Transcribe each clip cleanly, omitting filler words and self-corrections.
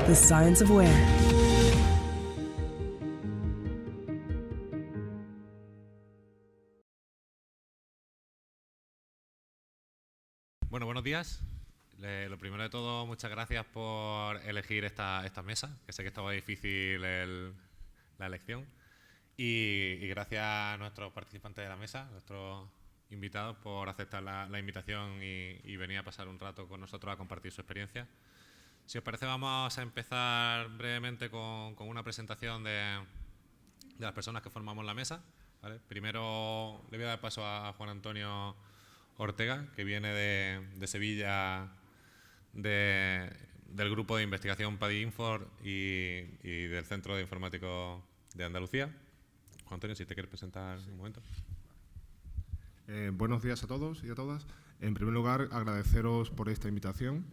the science of wear. Bueno, buenos días. Lo primero de todo, muchas gracias por elegir esta mesa, que sé que estaba difícil la elección. Y gracias a nuestros participantes de la mesa, nuestros invitados, por aceptar la invitación y venir a pasar un rato con nosotros a compartir su experiencia. Si os parece, vamos a empezar brevemente con una presentación de las personas que formamos la mesa, ¿vale? Primero le voy a dar paso a Juan Antonio Ortega, que viene de Sevilla, del grupo de investigación PADI-Infor y del Centro de Informático de Andalucía. Juan Antonio, si te quieres presentar un momento. Buenos días a todos y a todas. En primer lugar, agradeceros por esta invitación.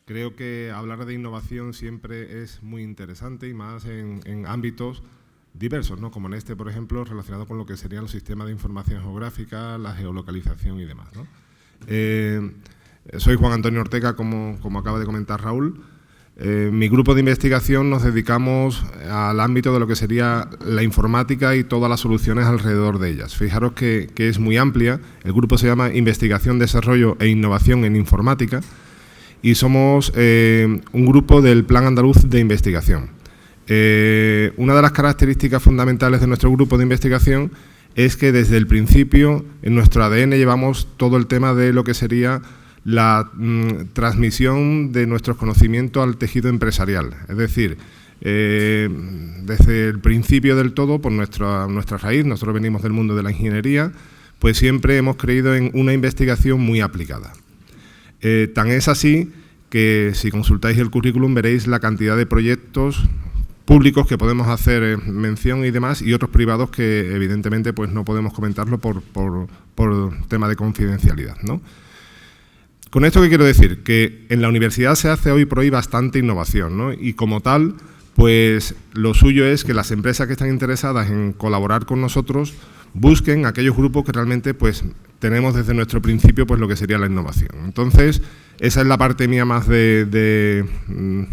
Creo que hablar de innovación siempre es muy interesante y más en ámbitos diversos, ¿no? Como en este, por ejemplo, relacionado con lo que serían los sistemas de información geográfica, la geolocalización y demás, ¿no? Soy Juan Antonio Ortega, como acaba de comentar Raúl. Mi grupo de investigación nos dedicamos al ámbito de lo que sería la informática y todas las soluciones alrededor de ellas. Fijaros que es muy amplia. El grupo se llama Investigación, Desarrollo e Innovación en Informática y somos un grupo del Plan Andaluz de Investigación. Una de las características fundamentales de nuestro grupo de investigación es que desde el principio en nuestro ADN llevamos todo el tema de lo que sería la transmisión de nuestros conocimientos al tejido empresarial. Es decir, desde el principio del todo, por nuestra raíz, nosotros venimos del mundo de la ingeniería, pues siempre hemos creído en una investigación muy aplicada. Tan es así que si consultáis el currículum veréis la cantidad de proyectos públicos que podemos hacer mención y demás, y otros privados que evidentemente pues no podemos comentarlo por tema de confidencialidad, ¿no? Con esto, ¿qué quiero decir? Que en la universidad se hace hoy por hoy bastante innovación, ¿no? Y como tal, pues lo suyo es que las empresas que están interesadas en colaborar con nosotros busquen aquellos grupos que realmente pues tenemos desde nuestro principio pues lo que sería la innovación. Entonces, esa es la parte mía más de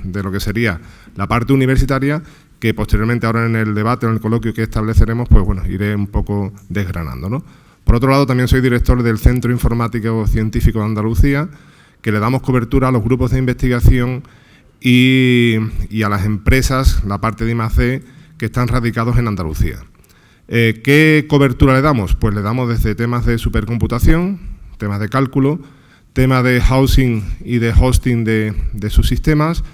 lo que sería la parte universitaria, que posteriormente ahora en el debate, en el coloquio que estableceremos, pues bueno, iré un poco desgranando, ¿no? Por otro lado, también soy director del Centro Informático Científico de Andalucía, que le damos cobertura a los grupos de investigación y a las empresas, la parte de I+D, que están radicados en Andalucía. ¿Qué cobertura le damos? Pues le damos desde temas de supercomputación, temas de cálculo, temas de housing y de hosting de sus sistemas,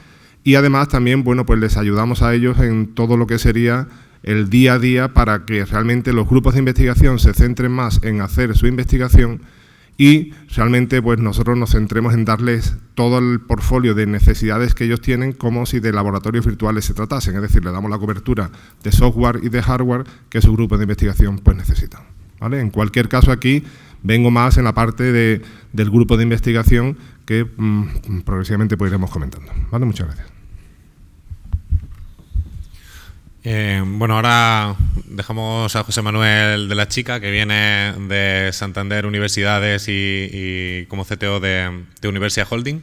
y además también, bueno, pues les ayudamos a ellos en todo lo que sería el día a día para que realmente los grupos de investigación se centren más en hacer su investigación y realmente pues nosotros nos centremos en darles todo el portfolio de necesidades que ellos tienen como si de laboratorios virtuales se tratasen, es decir, le damos la cobertura de software y de hardware que su grupo de investigación pues necesitan, ¿vale? En cualquier caso aquí vengo más en la parte del grupo de investigación que progresivamente pues iremos comentando, ¿vale? Muchas gracias. Bueno, ahora dejamos a José Manuel de la Chica, que viene de Santander Universidades y como CTO de Universia Holding,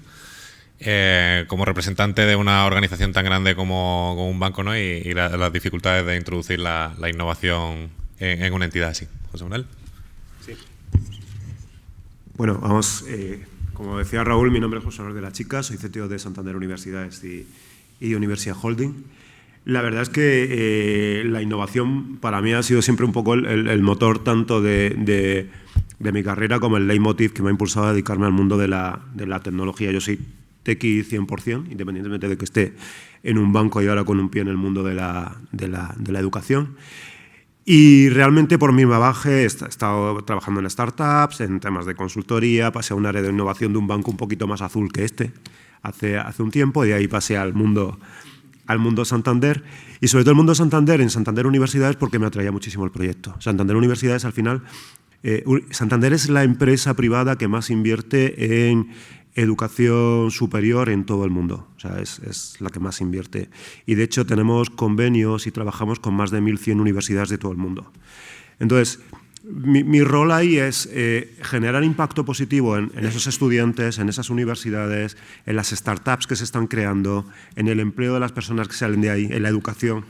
como representante de una organización tan grande como un banco, ¿no? y las dificultades de introducir la innovación en una entidad así. José Manuel. Sí. Bueno, vamos, como decía Raúl, mi nombre es José Manuel de la Chica, soy CTO de Santander Universidades y Universia Holding. La verdad es que la innovación para mí ha sido siempre un poco el motor tanto de mi carrera como el leitmotiv que me ha impulsado a dedicarme al mundo de la tecnología. Yo soy tequi 100%, independientemente de que esté en un banco y ahora con un pie en el mundo de la educación. Y realmente por mi bagaje he estado trabajando en startups, en temas de consultoría, pasé a un área de innovación de un banco un poquito más azul que este hace un tiempo, y de ahí pasé al mundo Santander, y sobre todo el mundo Santander en Santander Universidades porque me atraía muchísimo el proyecto. Santander Universidades, al final, Santander es la empresa privada que más invierte en educación superior en todo el mundo. O sea, es la que más invierte. Y de hecho tenemos convenios y trabajamos con más de 1.100 universidades de todo el mundo. Entonces, mi rol ahí es generar impacto positivo en esos estudiantes, en esas universidades, en las startups que se están creando, en el empleo de las personas que salen de ahí, en la educación,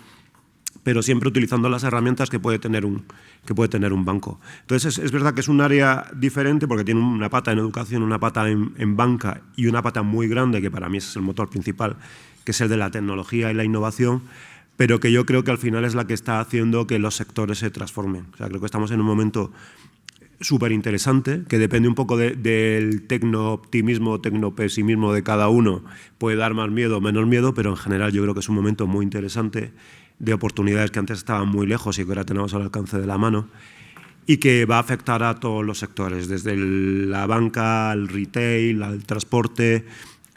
pero siempre utilizando las herramientas que puede tener un banco. Entonces, es verdad que es un área diferente porque tiene una pata en educación, una pata en banca y una pata muy grande, que para mí ese es el motor principal, que es el de la tecnología y la innovación, pero que yo creo que al final es la que está haciendo que los sectores se transformen. O sea, creo que estamos en un momento súper interesante, que depende un poco del tecno-optimismo o tecno-pesimismo de cada uno. Puede dar más miedo o menos miedo, pero en general yo creo que es un momento muy interesante de oportunidades que antes estaban muy lejos y que ahora tenemos al alcance de la mano, y que va a afectar a todos los sectores, desde la banca, al retail, al transporte,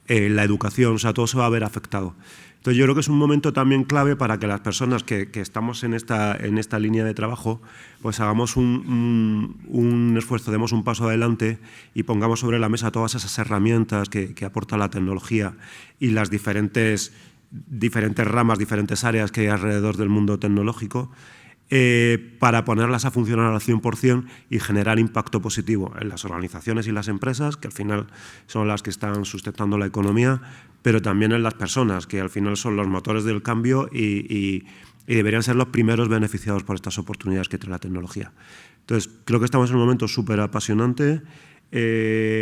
la educación, o sea, todo se va a ver afectado. Entonces yo creo que es un momento también clave para que las personas que estamos en esta línea de trabajo, pues hagamos un esfuerzo, demos un paso adelante y pongamos sobre la mesa todas esas herramientas que aporta la tecnología y las diferentes ramas, diferentes áreas que hay alrededor del mundo tecnológico, para ponerlas a funcionar al 100% y generar impacto positivo en las organizaciones y las empresas, que al final son las que están sustentando la economía, pero también en las personas, que al final son los motores del cambio y deberían ser los primeros beneficiados por estas oportunidades que trae la tecnología. Entonces, creo que estamos en un momento súper apasionante,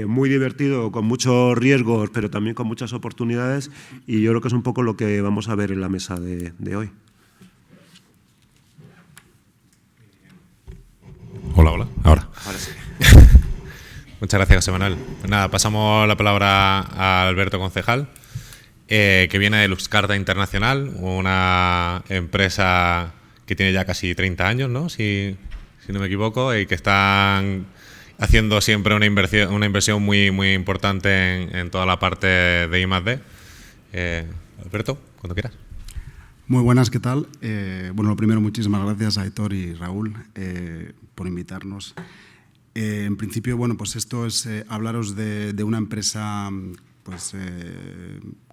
muy divertido, con muchos riesgos, pero también con muchas oportunidades, y yo creo que es un poco lo que vamos a ver en la mesa de hoy. Hola. Ahora Sí. Muchas gracias, José Manuel. Pues nada, pasamos la palabra a Alberto Concejal, que viene de Luxcarta Internacional, una empresa que tiene ya casi 30 años, ¿no? Si no me equivoco, y que están haciendo siempre una inversión muy importante en toda la parte de I+D. Alberto, cuando quieras. Muy buenas, ¿qué tal? Bueno, lo primero, muchísimas gracias a Aitor y Raúl por invitarnos. En principio, bueno, pues esto es hablaros de una empresa pues,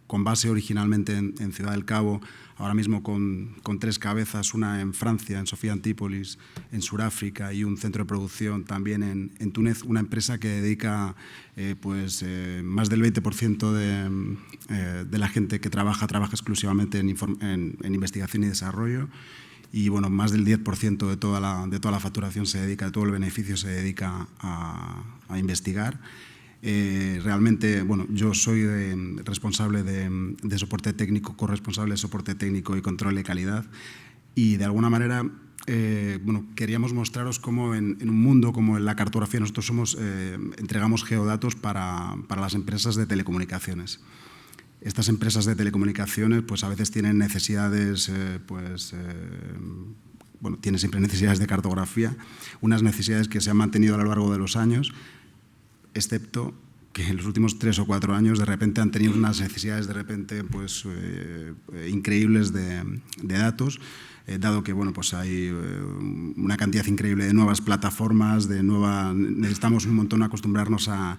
con base originalmente en Ciudad del Cabo, ahora mismo con 3 cabezas, una en Francia, en Sofía Antípolis, en Sudáfrica, y un centro de producción también en Túnez, una empresa que dedica más del 20% de la gente que trabaja exclusivamente en investigación y desarrollo, y bueno, más del 10% de toda la facturación se dedica, de todo el beneficio se dedica a investigar. Realmente, bueno, yo soy responsable de soporte técnico, corresponsable de soporte técnico y control de calidad, y de alguna manera bueno, queríamos mostraros cómo en un mundo como en la cartografía nosotros entregamos geodatos para las empresas de telecomunicaciones. Estas empresas de telecomunicaciones pues a veces tienen necesidades, bueno, tienen siempre necesidades de cartografía, unas necesidades que se han mantenido a lo largo de los años, excepto que en los últimos 3 o 4 años de repente han tenido unas necesidades increíbles de datos, dado que bueno, pues hay una cantidad increíble de nuevas plataformas, necesitamos un montón acostumbrarnos a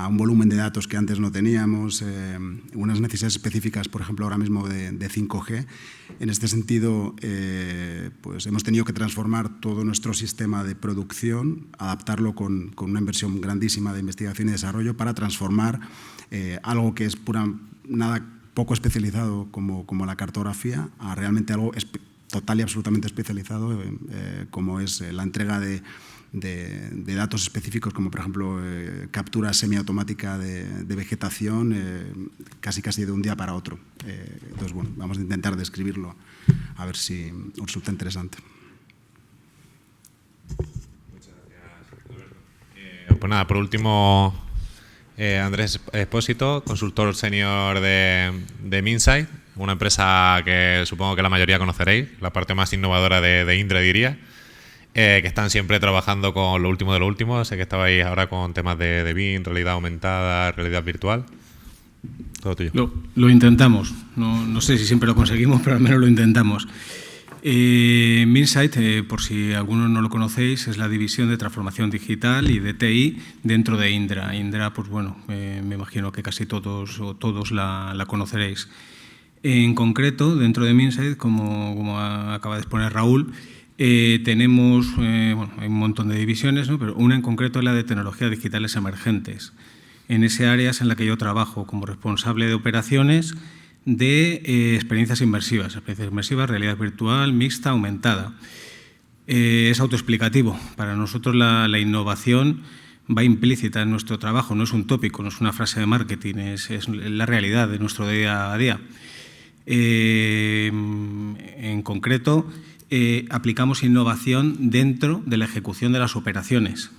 un volumen de datos que antes no teníamos, unas necesidades específicas, por ejemplo, ahora mismo de 5G. En este sentido, pues hemos tenido que transformar todo nuestro sistema de producción, adaptarlo con una inversión grandísima de investigación y desarrollo para transformar algo que es poco especializado como la cartografía a realmente algo total y absolutamente especializado, como es la entrega de datos específicos, como por ejemplo captura semiautomática de vegetación, casi de un día para otro. Entonces, bueno, vamos a intentar describirlo, a ver si os resulta interesante. Muchas gracias, Alberto. Pues nada, por último, Andrés Espósito, consultor senior de Minsight, una empresa que supongo que la mayoría conoceréis, la parte más innovadora de Indra, diría, que están siempre trabajando con lo último de lo último. Sé que estabais ahora con temas de BIM, realidad aumentada, realidad virtual. Todo tuyo. Lo intentamos. No sé si siempre lo conseguimos, pero al menos lo intentamos. Minsight, por si algunos no lo conocéis, es la división de transformación digital y de TI dentro de Indra. Indra, pues bueno, me imagino que casi todos la conoceréis. En concreto, dentro de Minsight, como acaba de exponer Raúl, Tenemos, bueno, hay un montón de divisiones, ¿no? Pero una en concreto es la de tecnologías digitales emergentes. En ese área es en la que yo trabajo como responsable de operaciones de experiencias inmersivas, realidad virtual, mixta, aumentada. Es autoexplicativo. Para nosotros la innovación va implícita en nuestro trabajo, no es un tópico, no es una frase de marketing, es la realidad de nuestro día a día. En concreto, aplicamos innovación dentro de la ejecución de las operaciones.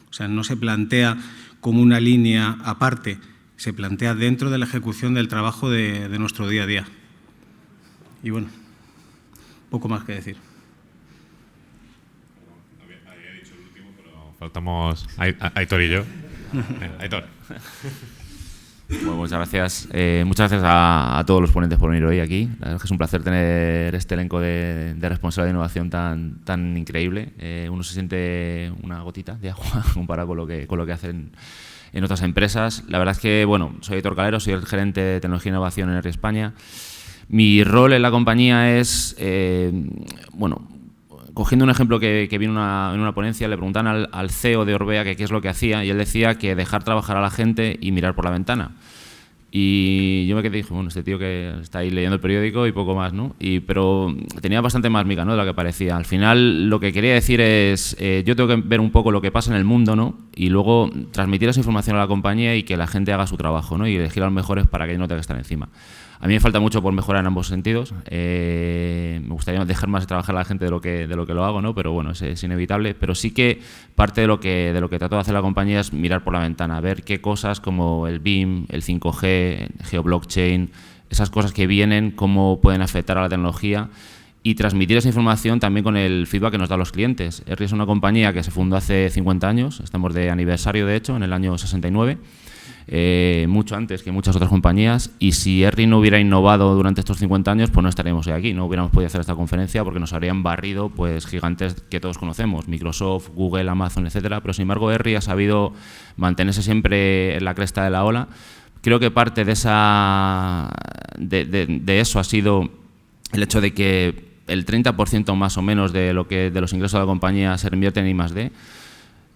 O sea, no se plantea como una línea aparte, se plantea dentro de la ejecución del trabajo de nuestro día a día. Y bueno, poco más que decir. Había dicho el último, pero faltamos Aitor y yo. Aitor. Bueno, muchas gracias. Muchas gracias a todos los ponentes por venir hoy aquí. La verdad es que es un placer tener este elenco de responsables de innovación tan increíble. Uno se siente una gotita de agua comparado con lo que hacen en otras empresas. La verdad es que, bueno, soy Aitor Calero, soy el gerente de tecnología e innovación en ERRI España. Mi rol en la compañía es, bueno, cogiendo un ejemplo que vi en una ponencia, le preguntaban al CEO de Orbea que qué es lo que hacía y él decía que dejar trabajar a la gente y mirar por la ventana. Y yo me quedé y dije, bueno, este tío que está ahí leyendo el periódico y poco más, ¿no? Pero tenía bastante más miga, ¿no?, de lo que parecía. Al final lo que quería decir es, yo tengo que ver un poco lo que pasa en el mundo, ¿no?, y luego transmitir esa información a la compañía y que la gente haga su trabajo, ¿no?, y elegir a los mejores para que yo no tenga que estar encima. A mí me falta mucho por mejorar en ambos sentidos. Me gustaría dejar más de trabajar a la gente de lo que lo hago, ¿no?, pero bueno, es inevitable. Pero sí que parte de lo que trato de hacer la compañía es mirar por la ventana, ver qué cosas como el BIM, el 5G, geoblockchain, esas cosas que vienen, cómo pueden afectar a la tecnología y transmitir esa información también con el feedback que nos dan los clientes. ERRI es una compañía que se fundó hace 50 años, estamos de aniversario de hecho, en el año 69. Mucho antes que muchas otras compañías, y si ERRI no hubiera innovado durante estos 50 años, pues no estaríamos hoy aquí, no hubiéramos podido hacer esta conferencia porque nos habrían barrido pues gigantes que todos conocemos, Microsoft, Google, Amazon, etcétera, pero sin embargo ERRI ha sabido mantenerse siempre en la cresta de la ola. Creo que parte de eso ha sido el hecho de que el 30% más o menos de los ingresos de la compañía se reinvierten en I+D.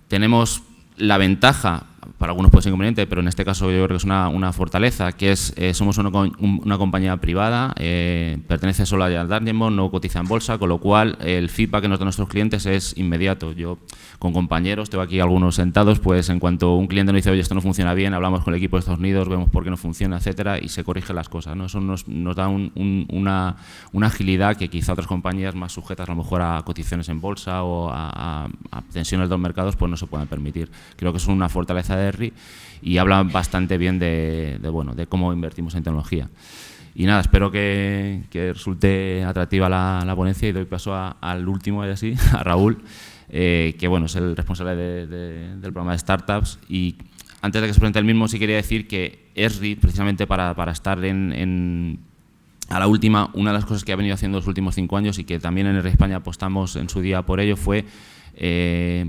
Tenemos la ventaja, para algunos puede ser inconveniente, pero en este caso yo creo que es una fortaleza, que es somos una compañía privada, pertenece solo a Dartmouth, no cotiza en bolsa, con lo cual el feedback que nos dan nuestros clientes es inmediato. Yo con compañeros, tengo aquí algunos sentados, pues en cuanto un cliente nos dice, oye, esto no funciona bien, hablamos con el equipo de Estados Unidos, vemos por qué no funciona, etcétera, y se corrigen las cosas, ¿no? Eso nos da una agilidad que quizá otras compañías más sujetas a lo mejor a cotizaciones en bolsa o a tensiones de los mercados pues no se pueden permitir. Creo que es una fortaleza de ERRI y habla bastante bien de cómo invertimos en tecnología. Y nada, espero que resulte atractiva la ponencia y doy paso al último, así, a Raúl, que bueno, es el responsable del programa de startups. Y antes de que se presente el mismo, sí quería decir que ERRI, precisamente para estar a la última, una de las cosas que ha venido haciendo los últimos 5 años y que también en ERRI España apostamos en su día por ello fue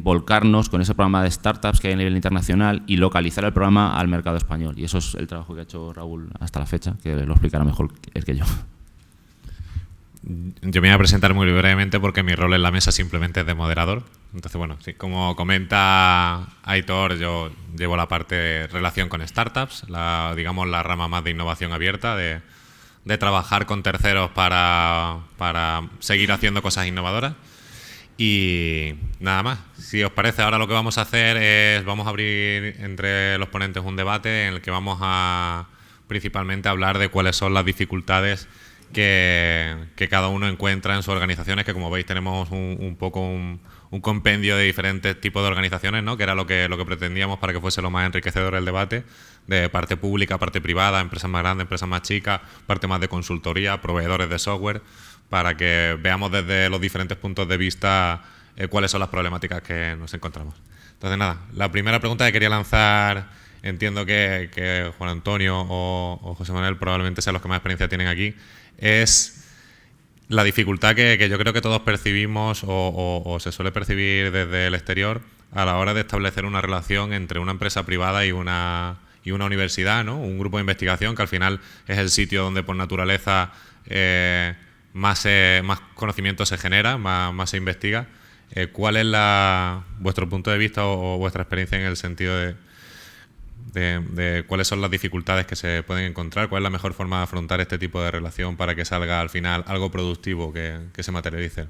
volcarnos con ese programa de startups que hay a nivel internacional y localizar el programa al mercado español. Y eso es el trabajo que ha hecho Raúl hasta la fecha, que lo explicará mejor él que yo. Yo me voy a presentar muy brevemente porque mi rol en la mesa simplemente es de moderador. Entonces, bueno, sí, como comenta Aitor, yo llevo la parte de relación con startups, digamos la rama más de innovación abierta, de trabajar con terceros para seguir haciendo cosas innovadoras. Y nada más, si os parece, ahora lo que vamos a hacer es, vamos a abrir entre los ponentes un debate en el que vamos a principalmente hablar de cuáles son las dificultades que cada uno encuentra en sus organizaciones, que como veis tenemos un poco un compendio de diferentes tipos de organizaciones, ¿no?, que era lo que pretendíamos para que fuese lo más enriquecedor el debate, de parte pública, parte privada, empresas más grandes, empresas más chicas, parte más de consultoría, proveedores de software, para que veamos desde los diferentes puntos de vista cuáles son las problemáticas que nos encontramos. Entonces, nada, la primera pregunta que quería lanzar, entiendo que Juan Antonio o José Manuel probablemente sean los que más experiencia tienen aquí, es la dificultad que yo creo que todos percibimos o se suele percibir desde el exterior a la hora de establecer una relación entre una empresa privada y una universidad, ¿no?, un grupo de investigación que al final es el sitio donde por naturaleza más conocimiento se genera, más se investiga. ¿Cuál es vuestro punto de vista o vuestra experiencia en el sentido de cuáles son las dificultades que se pueden encontrar? ¿Cuál es la mejor forma de afrontar este tipo de relación para que salga al final algo productivo que se materialice?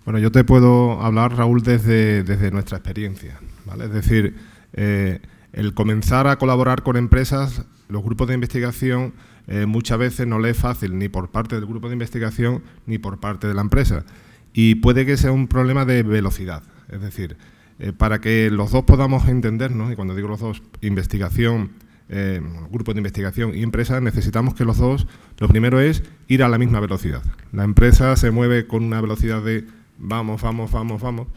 Bueno, yo te puedo hablar, Raúl, desde nuestra experiencia, ¿vale? Es decir, el comenzar a colaborar con empresas, los grupos de investigación, muchas veces no le es fácil ni por parte del grupo de investigación ni por parte de la empresa. Y puede que sea un problema de velocidad. Es decir, para que los dos podamos entendernos, y cuando digo los dos, investigación, grupos de investigación y empresas, necesitamos que los dos, lo primero es ir a la misma velocidad. La empresa se mueve con una velocidad de vamos, vamos, vamos, vamos.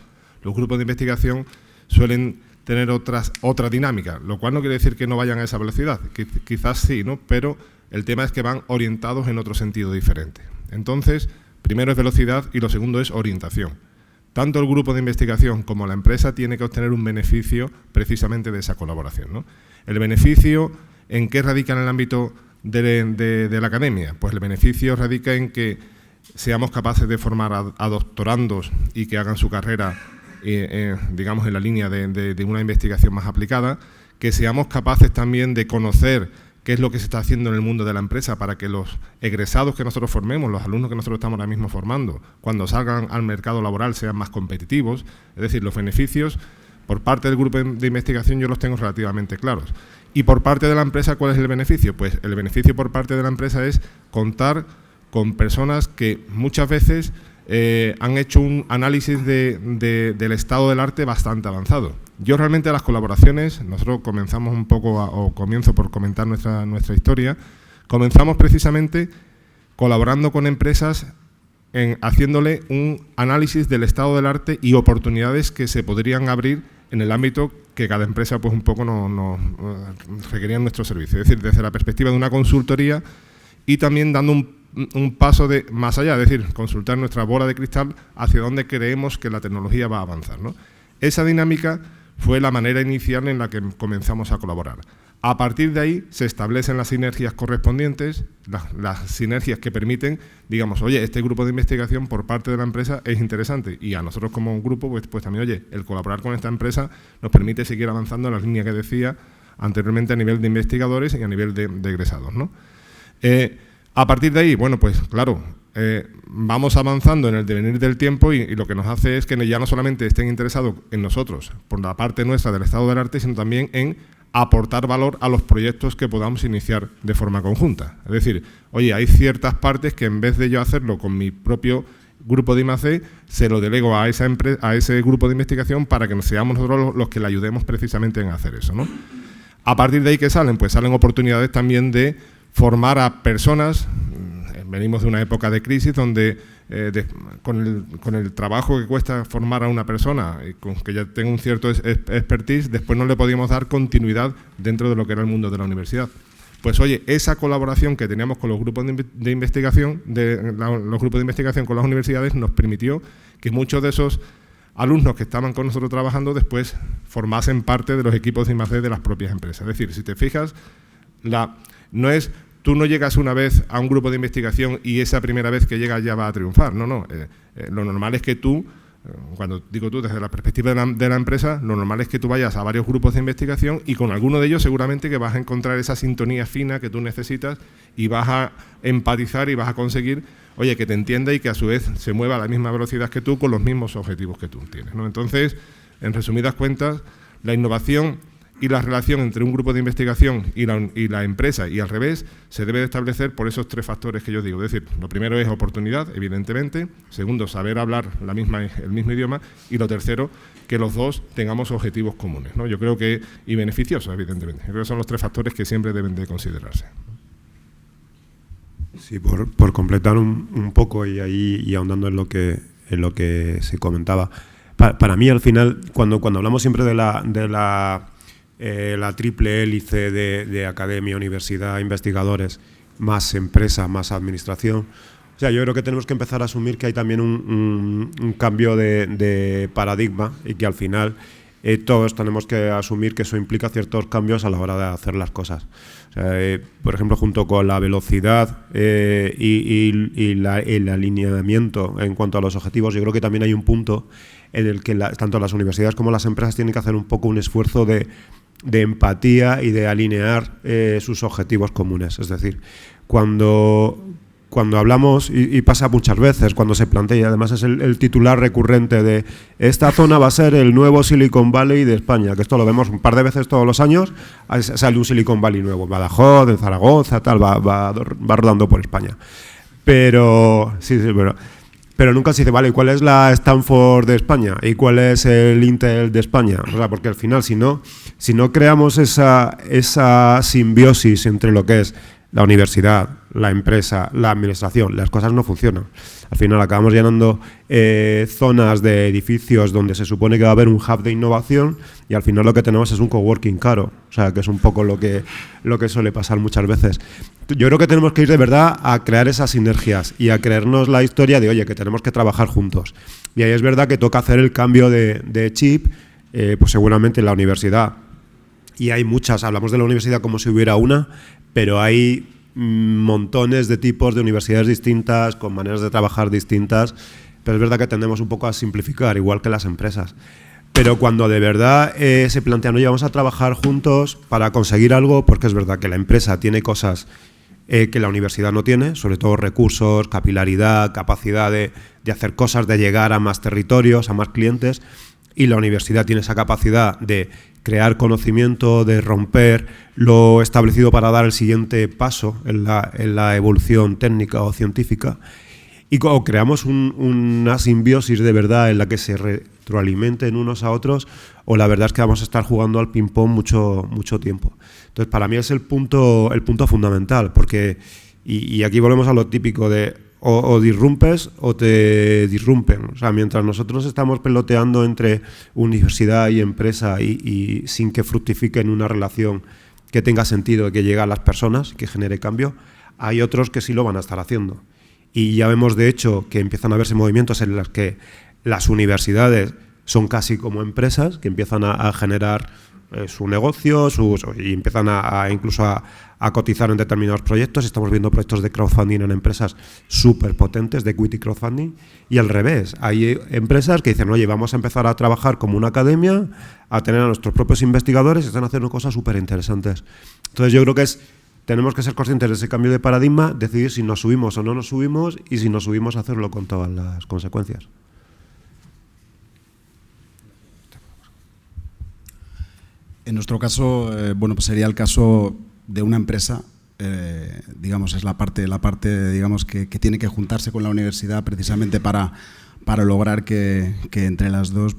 Los grupos de investigación suelen tener otra dinámica, lo cual no quiere decir que no vayan a esa velocidad, quizás sí, ¿no? Pero el tema es que van orientados en otro sentido diferente. Entonces, primero es velocidad y lo segundo es orientación. Tanto el grupo de investigación como la empresa tiene que obtener un beneficio precisamente de esa colaboración, ¿no? El beneficio, ¿en qué radica en el ámbito de la academia? Pues el beneficio radica en que seamos capaces de formar a doctorandos y que hagan su carrera digamos, en la línea de una investigación más aplicada, que seamos capaces también de conocer qué es lo que se está haciendo en el mundo de la empresa para que los egresados que nosotros formemos, los alumnos que nosotros estamos ahora mismo formando, cuando salgan al mercado laboral sean más competitivos. Es decir, los beneficios por parte del grupo de investigación yo los tengo relativamente claros. Y por parte de la empresa, ¿cuál es el beneficio? Pues el beneficio por parte de la empresa es contar con personas que muchas veces han hecho un análisis del estado del arte bastante avanzado. Yo realmente las colaboraciones, nosotros comenzamos un poco, comienzo por comentar nuestra historia, comenzamos precisamente colaborando con empresas haciéndole un análisis del estado del arte y oportunidades que se podrían abrir en el ámbito que cada empresa pues un poco nos requería en nuestro servicio. Es decir, desde la perspectiva de una consultoría y también dando un paso más allá, es decir, consultar nuestra bola de cristal hacia dónde creemos que la tecnología va a avanzar, ¿no? Esa dinámica fue la manera inicial en la que comenzamos a colaborar. A partir de ahí se establecen las sinergias correspondientes, las sinergias que permiten, digamos, oye, este grupo de investigación por parte de la empresa es interesante y a nosotros como un grupo, pues también, oye, el colaborar con esta empresa nos permite seguir avanzando en la línea que decía anteriormente a nivel de investigadores y a nivel de egresados, ¿no? A partir de ahí, bueno, pues claro, vamos avanzando en el devenir del tiempo y lo que nos hace es que ya no solamente estén interesados en nosotros, por la parte nuestra del estado del arte, sino también en aportar valor a los proyectos que podamos iniciar de forma conjunta. Es decir, oye, hay ciertas partes que en vez de yo hacerlo con mi propio grupo de I+C, se lo delego a ese grupo de investigación para que seamos nosotros los que le ayudemos precisamente en hacer eso, ¿no? A partir de ahí, ¿qué salen? Pues salen oportunidades también de formar a personas. Venimos de una época de crisis donde con el trabajo que cuesta formar a una persona y con que ya tenga un cierto expertise, después no le podíamos dar continuidad dentro de lo que era el mundo de la universidad. Pues oye, esa colaboración que teníamos con los grupos de investigación, los grupos de investigación con las universidades, nos permitió que muchos de esos alumnos que estaban con nosotros trabajando después formasen parte de los equipos de I+D de las propias empresas. Es decir, si te fijas, tú no llegas una vez a un grupo de investigación y esa primera vez que llegas ya va a triunfar. No. Lo normal es que tú, cuando digo tú desde la perspectiva de la empresa, lo normal es que tú vayas a varios grupos de investigación y con alguno de ellos seguramente que vas a encontrar esa sintonía fina que tú necesitas y vas a empatizar y vas a conseguir, oye, que te entienda y que a su vez se mueva a la misma velocidad que tú con los mismos objetivos que tú tienes, ¿no? Entonces, en resumidas cuentas, la innovación y la relación entre un grupo de investigación y la empresa y al revés se debe de establecer por esos tres factores que yo digo. Es decir, lo primero es oportunidad, evidentemente. Segundo, saber hablar el mismo idioma. Y lo tercero, que los dos tengamos objetivos comunes, ¿no? Yo creo que, y beneficiosos, evidentemente. Yo creo que son los tres factores que siempre deben de considerarse. Sí, por completar un poco y ahondando en lo que se comentaba. Para mí, al final, cuando hablamos siempre de la triple hélice de academia, universidad, investigadores, más empresa, más administración. O sea, yo creo que tenemos que empezar a asumir que hay también un cambio de paradigma y que al final todos tenemos que asumir que eso implica ciertos cambios a la hora de hacer las cosas. O sea, por ejemplo, junto con la velocidad y el alineamiento en cuanto a los objetivos, yo creo que también hay un punto en el que tanto las universidades como las empresas tienen que hacer un poco un esfuerzo de empatía y de alinear sus objetivos comunes. Es decir, cuando hablamos, y pasa muchas veces, cuando se plantea, y además es el titular recurrente de esta zona va a ser el nuevo Silicon Valley de España, que esto lo vemos un par de veces todos los años, sale un Silicon Valley nuevo, en Badajoz, en Zaragoza, tal, va rodando por España. Pero nunca se dice, vale, ¿cuál es la Stanford de España? ¿Y cuál es el Intel de España? O sea, porque al final, si no creamos esa simbiosis entre lo que es la universidad, la empresa, la administración, las cosas no funcionan. Al final acabamos llenando zonas de edificios donde se supone que va a haber un hub de innovación y al final lo que tenemos es un coworking caro. O sea, que es un poco lo que suele pasar muchas veces. Yo creo que tenemos que ir de verdad a crear esas sinergias y a creernos la historia de, oye, que tenemos que trabajar juntos. Y ahí es verdad que toca hacer el cambio de chip, pues seguramente en la universidad. Y hay muchas, hablamos de la universidad como si hubiera una, pero hay montones de tipos de universidades distintas, con maneras de trabajar distintas, pero es verdad que tendemos un poco a simplificar, igual que las empresas. Pero cuando de verdad se plantean, oye, vamos a trabajar juntos para conseguir algo, porque es verdad que la empresa tiene cosas que la universidad no tiene, sobre todo recursos, capilaridad, capacidad de hacer cosas, de llegar a más territorios, a más clientes, y la universidad tiene esa capacidad de crear conocimiento, de romper lo establecido para dar el siguiente paso en la evolución técnica o científica, y creamos una simbiosis de verdad en la que se retroalimenten unos a otros, o la verdad es que vamos a estar jugando al ping-pong mucho tiempo. Entonces, para mí es el punto fundamental, porque, y aquí volvemos a lo típico de o disrumpes o te disrumpen. O sea, mientras nosotros estamos peloteando entre universidad y empresa y sin que fructifique en una relación que tenga sentido, que llegue a las personas, que genere cambio, hay otros que sí lo van a estar haciendo. Y ya vemos, de hecho, que empiezan a verse movimientos en los que las universidades son casi como empresas, que empiezan a generar su negocio y empiezan incluso a cotizar en determinados proyectos. Estamos viendo proyectos de crowdfunding en empresas súper potentes, de equity crowdfunding, y al revés. Hay empresas que dicen, oye, vamos a empezar a trabajar como una academia, a tener a nuestros propios investigadores y están haciendo cosas súper interesantes. Entonces yo creo que tenemos que ser conscientes de ese cambio de paradigma, decidir si nos subimos o no nos subimos, y si nos subimos, hacerlo con todas las consecuencias. En nuestro caso, pues sería el caso de una empresa, digamos, es la parte digamos, que tiene que juntarse con la universidad precisamente para lograr que entre las dos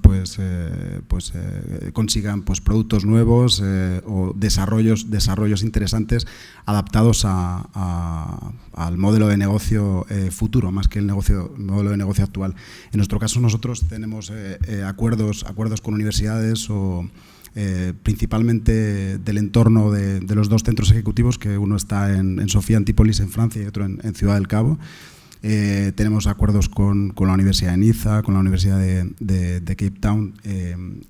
consigan pues productos nuevos o desarrollos interesantes adaptados al modelo de negocio futuro, más que el modelo de negocio actual. En nuestro caso, nosotros tenemos acuerdos con universidades principalmente del entorno de los dos centros ejecutivos, que uno está en Sofía Antípolis, en Francia, y otro en Ciudad del Cabo. Tenemos acuerdos con la Universidad de Niza, con la Universidad de Cape Town,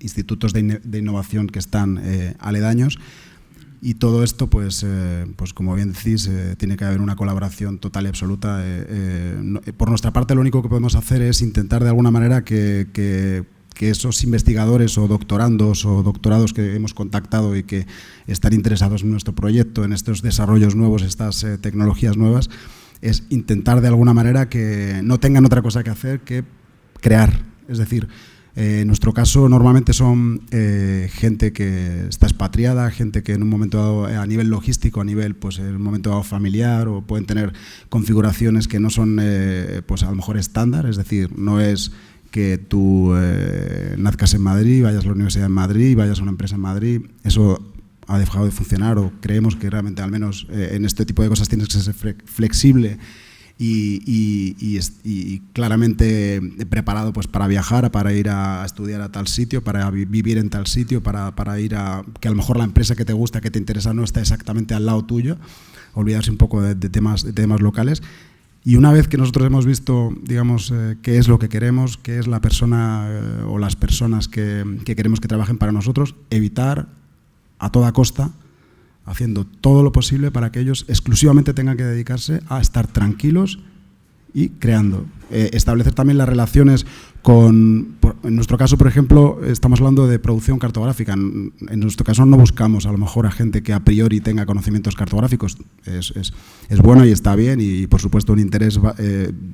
institutos de innovación que están aledaños, y todo esto, pues como bien decís, tiene que haber una colaboración total y absoluta. Por nuestra parte, lo único que podemos hacer es intentar de alguna manera que esos investigadores o doctorandos o doctorados que hemos contactado y que están interesados en nuestro proyecto, en estos desarrollos nuevos, estas tecnologías nuevas, es intentar de alguna manera que no tengan otra cosa que hacer que crear. Es decir, en nuestro caso normalmente son gente que está expatriada, gente que en un momento dado, a nivel logístico, a nivel en un momento dado familiar, o pueden tener configuraciones que no son a lo mejor estándar. Es decir, no es que tú nazcas en Madrid, vayas a la universidad en Madrid, vayas a una empresa en Madrid. Eso ha dejado de funcionar, o creemos que realmente, al menos en este tipo de cosas, tienes que ser flexible y claramente preparado pues para viajar, para ir a estudiar a tal sitio, para vivir en tal sitio, para ir a que a lo mejor la empresa que te gusta, que te interesa, no está exactamente al lado tuyo. Olvidarse un poco de temas locales. Y una vez que nosotros hemos visto, digamos, qué es lo que queremos, qué es la persona o las personas que queremos que trabajen para nosotros, evitar a toda costa, haciendo todo lo posible para que ellos exclusivamente tengan que dedicarse a estar tranquilos y creando. Establecer también las relaciones en nuestro caso, por ejemplo, estamos hablando de producción cartográfica. En nuestro caso no buscamos a lo mejor a gente que a priori tenga conocimientos cartográficos. Es bueno y está bien y por supuesto un interés,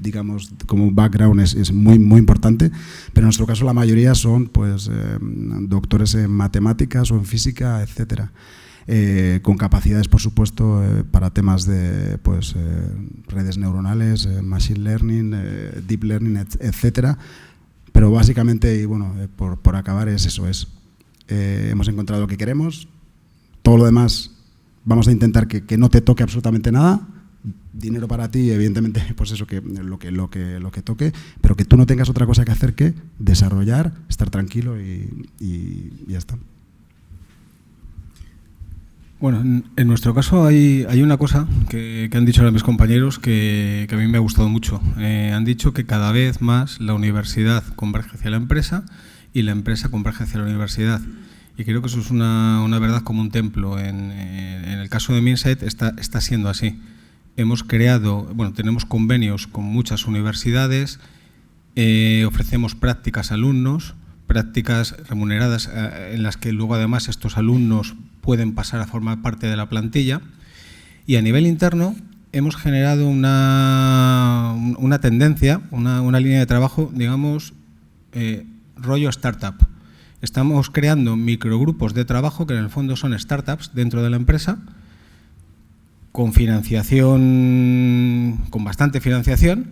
digamos, como un background es muy, muy importante, pero en nuestro caso la mayoría son pues doctores en matemáticas o en física, etcétera. Con capacidades, por supuesto, para temas de pues, redes neuronales, machine learning, deep learning, etcétera. Pero básicamente, y bueno, por acabar, es eso. Hemos encontrado lo que queremos. Todo lo demás vamos a intentar que no te toque absolutamente nada. Dinero para ti, evidentemente, pues eso, que lo que toque, pero que tú no tengas otra cosa que hacer que desarrollar, estar tranquilo y ya está. Bueno, en nuestro caso hay una cosa que han dicho ahora mis compañeros que a mí me ha gustado mucho. Han dicho que cada vez más la universidad converge hacia la empresa y la empresa converge hacia la universidad. Y creo que eso es una verdad como un templo. En el caso de Minsait está siendo así. Hemos creado, bueno, tenemos convenios con muchas universidades, ofrecemos prácticas a alumnos, prácticas remuneradas en las que luego además estos alumnos pueden pasar a formar parte de la plantilla, y a nivel interno hemos generado una tendencia, una línea de trabajo, digamos, rollo startup. Estamos creando microgrupos de trabajo que en el fondo son startups dentro de la empresa, con financiación, con bastante financiación,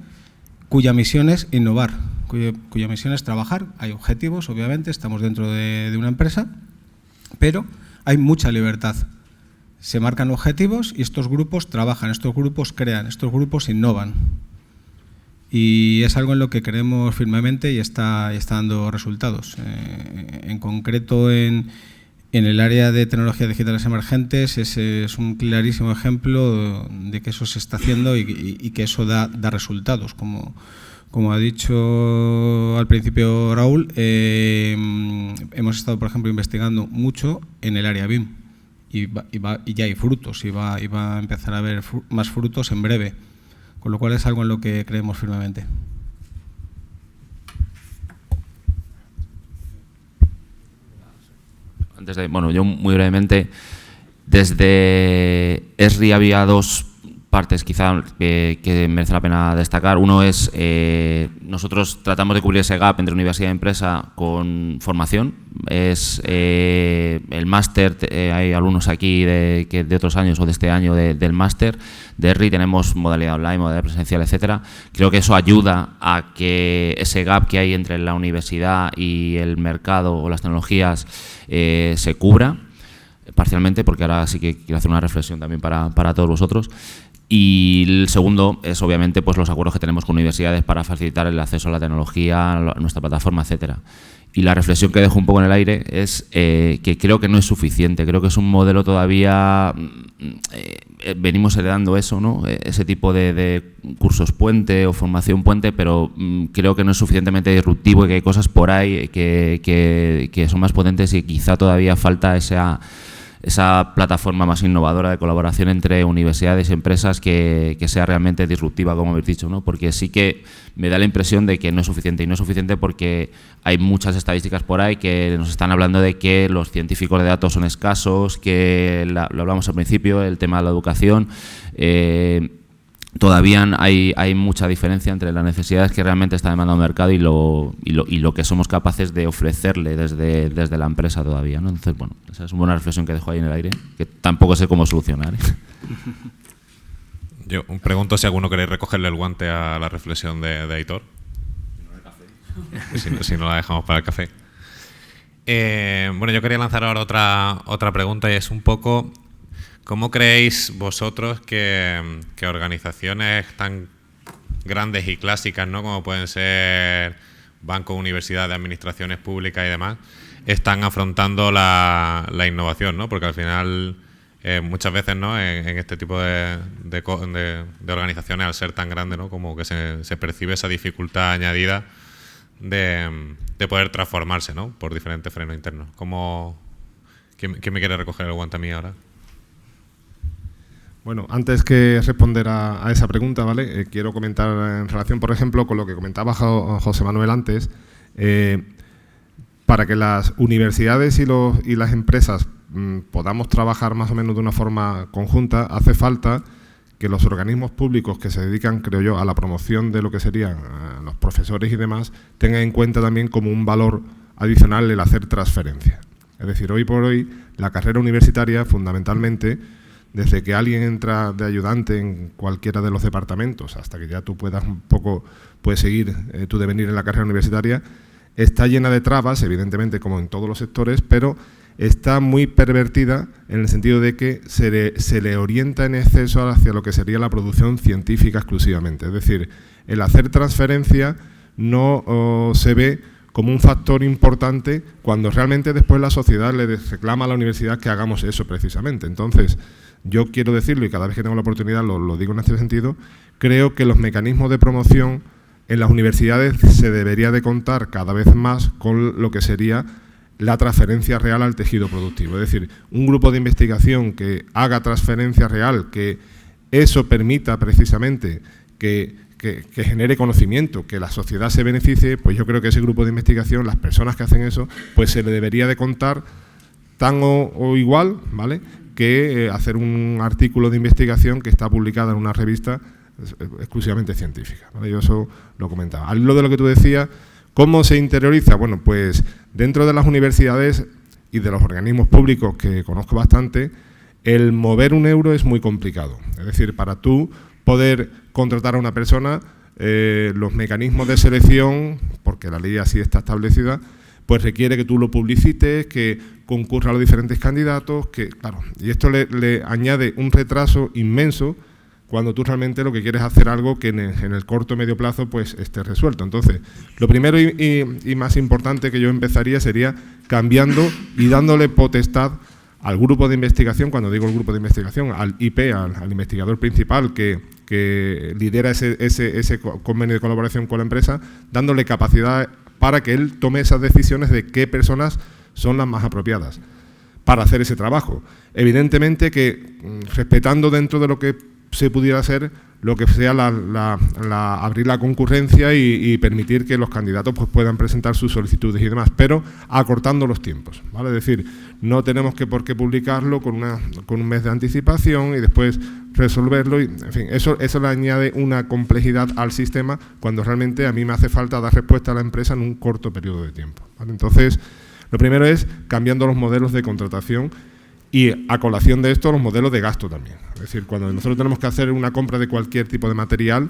cuya misión es innovar, cuya misión es trabajar. Hay objetivos, obviamente, estamos dentro de una empresa, pero hay mucha libertad. Se marcan objetivos y estos grupos trabajan, estos grupos crean, estos grupos innovan. Y es algo en lo que creemos firmemente y está dando resultados. En concreto, en el área de tecnologías digitales emergentes, ese es un clarísimo ejemplo de que eso se está haciendo y que eso da resultados. Como ha dicho al principio Raúl, hemos estado, por ejemplo, investigando mucho en el área BIM y ya hay frutos y va a empezar a haber más frutos en breve, con lo cual es algo en lo que creemos firmemente. Bueno, yo muy brevemente, desde ESRI había dos partes quizá que merece la pena destacar. Uno es, nosotros tratamos de cubrir ese gap entre universidad y empresa con formación. Es el máster, hay alumnos aquí de otros años o de este año del máster. De ESRI tenemos modalidad online, modalidad presencial, etcétera. Creo que eso ayuda a que ese gap que hay entre la universidad y el mercado o las tecnologías se cubra parcialmente, porque ahora sí que quiero hacer una reflexión también para todos vosotros. Y el segundo es obviamente pues los acuerdos que tenemos con universidades para facilitar el acceso a la tecnología, a nuestra plataforma, etcétera. Y la reflexión que dejo un poco en el aire es que creo que no es suficiente, creo que es un modelo todavía, venimos heredando eso, ¿no? Ese tipo de cursos puente o formación puente, pero creo que no es suficientemente disruptivo y que hay cosas por ahí que son más potentes y quizá todavía falta esa plataforma más innovadora de colaboración entre universidades y empresas que sea realmente disruptiva, como habéis dicho, ¿no? Porque sí que me da la impresión de que no es suficiente, y no es suficiente porque hay muchas estadísticas por ahí que nos están hablando de que los científicos de datos son escasos, que lo hablamos al principio, el tema de la educación. Todavía hay mucha diferencia entre las necesidades que realmente está demandando el mercado y lo que somos capaces de ofrecerle desde la empresa todavía, ¿no? Entonces, bueno, esa es una buena reflexión que dejo ahí en el aire, que tampoco sé cómo solucionar. Yo pregunto si alguno queréis recogerle el guante a la reflexión de Aitor. Si no la dejamos para el café. Bueno, yo quería lanzar ahora otra pregunta, y es un poco: ¿cómo creéis vosotros que organizaciones tan grandes y clásicas, ¿no?, como pueden ser bancos, universidades, administraciones públicas y demás, están afrontando la innovación, ¿no? Porque al final muchas veces, ¿no?, en este tipo de organizaciones, al ser tan grande, ¿no?, como que se percibe esa dificultad añadida de poder transformarse, ¿no?, por diferentes frenos internos. ¿Quién me quiere recoger el guante a mí ahora? Bueno, antes que responder a esa pregunta, ¿vale? Quiero comentar en relación, por ejemplo, con lo que comentaba José Manuel antes, para que las universidades y las empresas podamos trabajar más o menos de una forma conjunta, hace falta que los organismos públicos que se dedican, creo yo, a la promoción de lo que serían los profesores y demás, tengan en cuenta también como un valor adicional el hacer transferencia. Es decir, hoy por hoy, la carrera universitaria, fundamentalmente, desde que alguien entra de ayudante en cualquiera de los departamentos hasta que ya tú puedas seguir tu devenir en la carrera universitaria, está llena de trabas, evidentemente, como en todos los sectores, pero está muy pervertida en el sentido de que se le orienta en exceso hacia lo que sería la producción científica exclusivamente. Es decir, el hacer transferencia no se ve como un factor importante cuando realmente después la sociedad le reclama a la universidad que hagamos eso precisamente. Entonces, yo quiero decirlo, y cada vez que tengo la oportunidad lo digo en este sentido, creo que los mecanismos de promoción en las universidades se debería de contar cada vez más con lo que sería la transferencia real al tejido productivo. Es decir, un grupo de investigación que haga transferencia real, que eso permita precisamente que genere conocimiento, que la sociedad se beneficie, pues yo creo que ese grupo de investigación, las personas que hacen eso, pues se le debería de contar tan o igual, ¿vale?, que hacer un artículo de investigación que está publicada en una revista exclusivamente científica, ¿vale? Yo eso lo comentaba. Al hilo de lo que tú decías, ¿cómo se interioriza? Bueno, pues dentro de las universidades y de los organismos públicos que conozco bastante, el mover un euro es muy complicado. Es decir, para tú poder contratar a una persona, los mecanismos de selección, porque la ley así está establecida, pues requiere que tú lo publicites, que concurra a los diferentes candidatos, que claro, y esto le añade un retraso inmenso cuando tú realmente lo que quieres es hacer algo que en el corto o medio plazo pues esté resuelto. Entonces, lo primero y más importante que yo empezaría sería cambiando y dándole potestad al grupo de investigación, cuando digo el grupo de investigación, al IP, al investigador principal que lidera ese convenio de colaboración con la empresa, dándole capacidad para que él tome esas decisiones de qué personas son las más apropiadas para hacer ese trabajo. Evidentemente que respetando dentro de lo que se pudiera hacer lo que sea abrir la concurrencia y permitir que los candidatos pues puedan presentar sus solicitudes y demás, pero acortando los tiempos, ¿vale? Es decir, no tenemos por qué publicarlo con un mes de anticipación y después resolverlo, y, en fin, eso le añade una complejidad al sistema cuando realmente a mí me hace falta dar respuesta a la empresa en un corto periodo de tiempo, ¿vale? Entonces, lo primero es cambiando los modelos de contratación y a colación de esto los modelos de gasto también. Es decir, cuando nosotros tenemos que hacer una compra de cualquier tipo de material,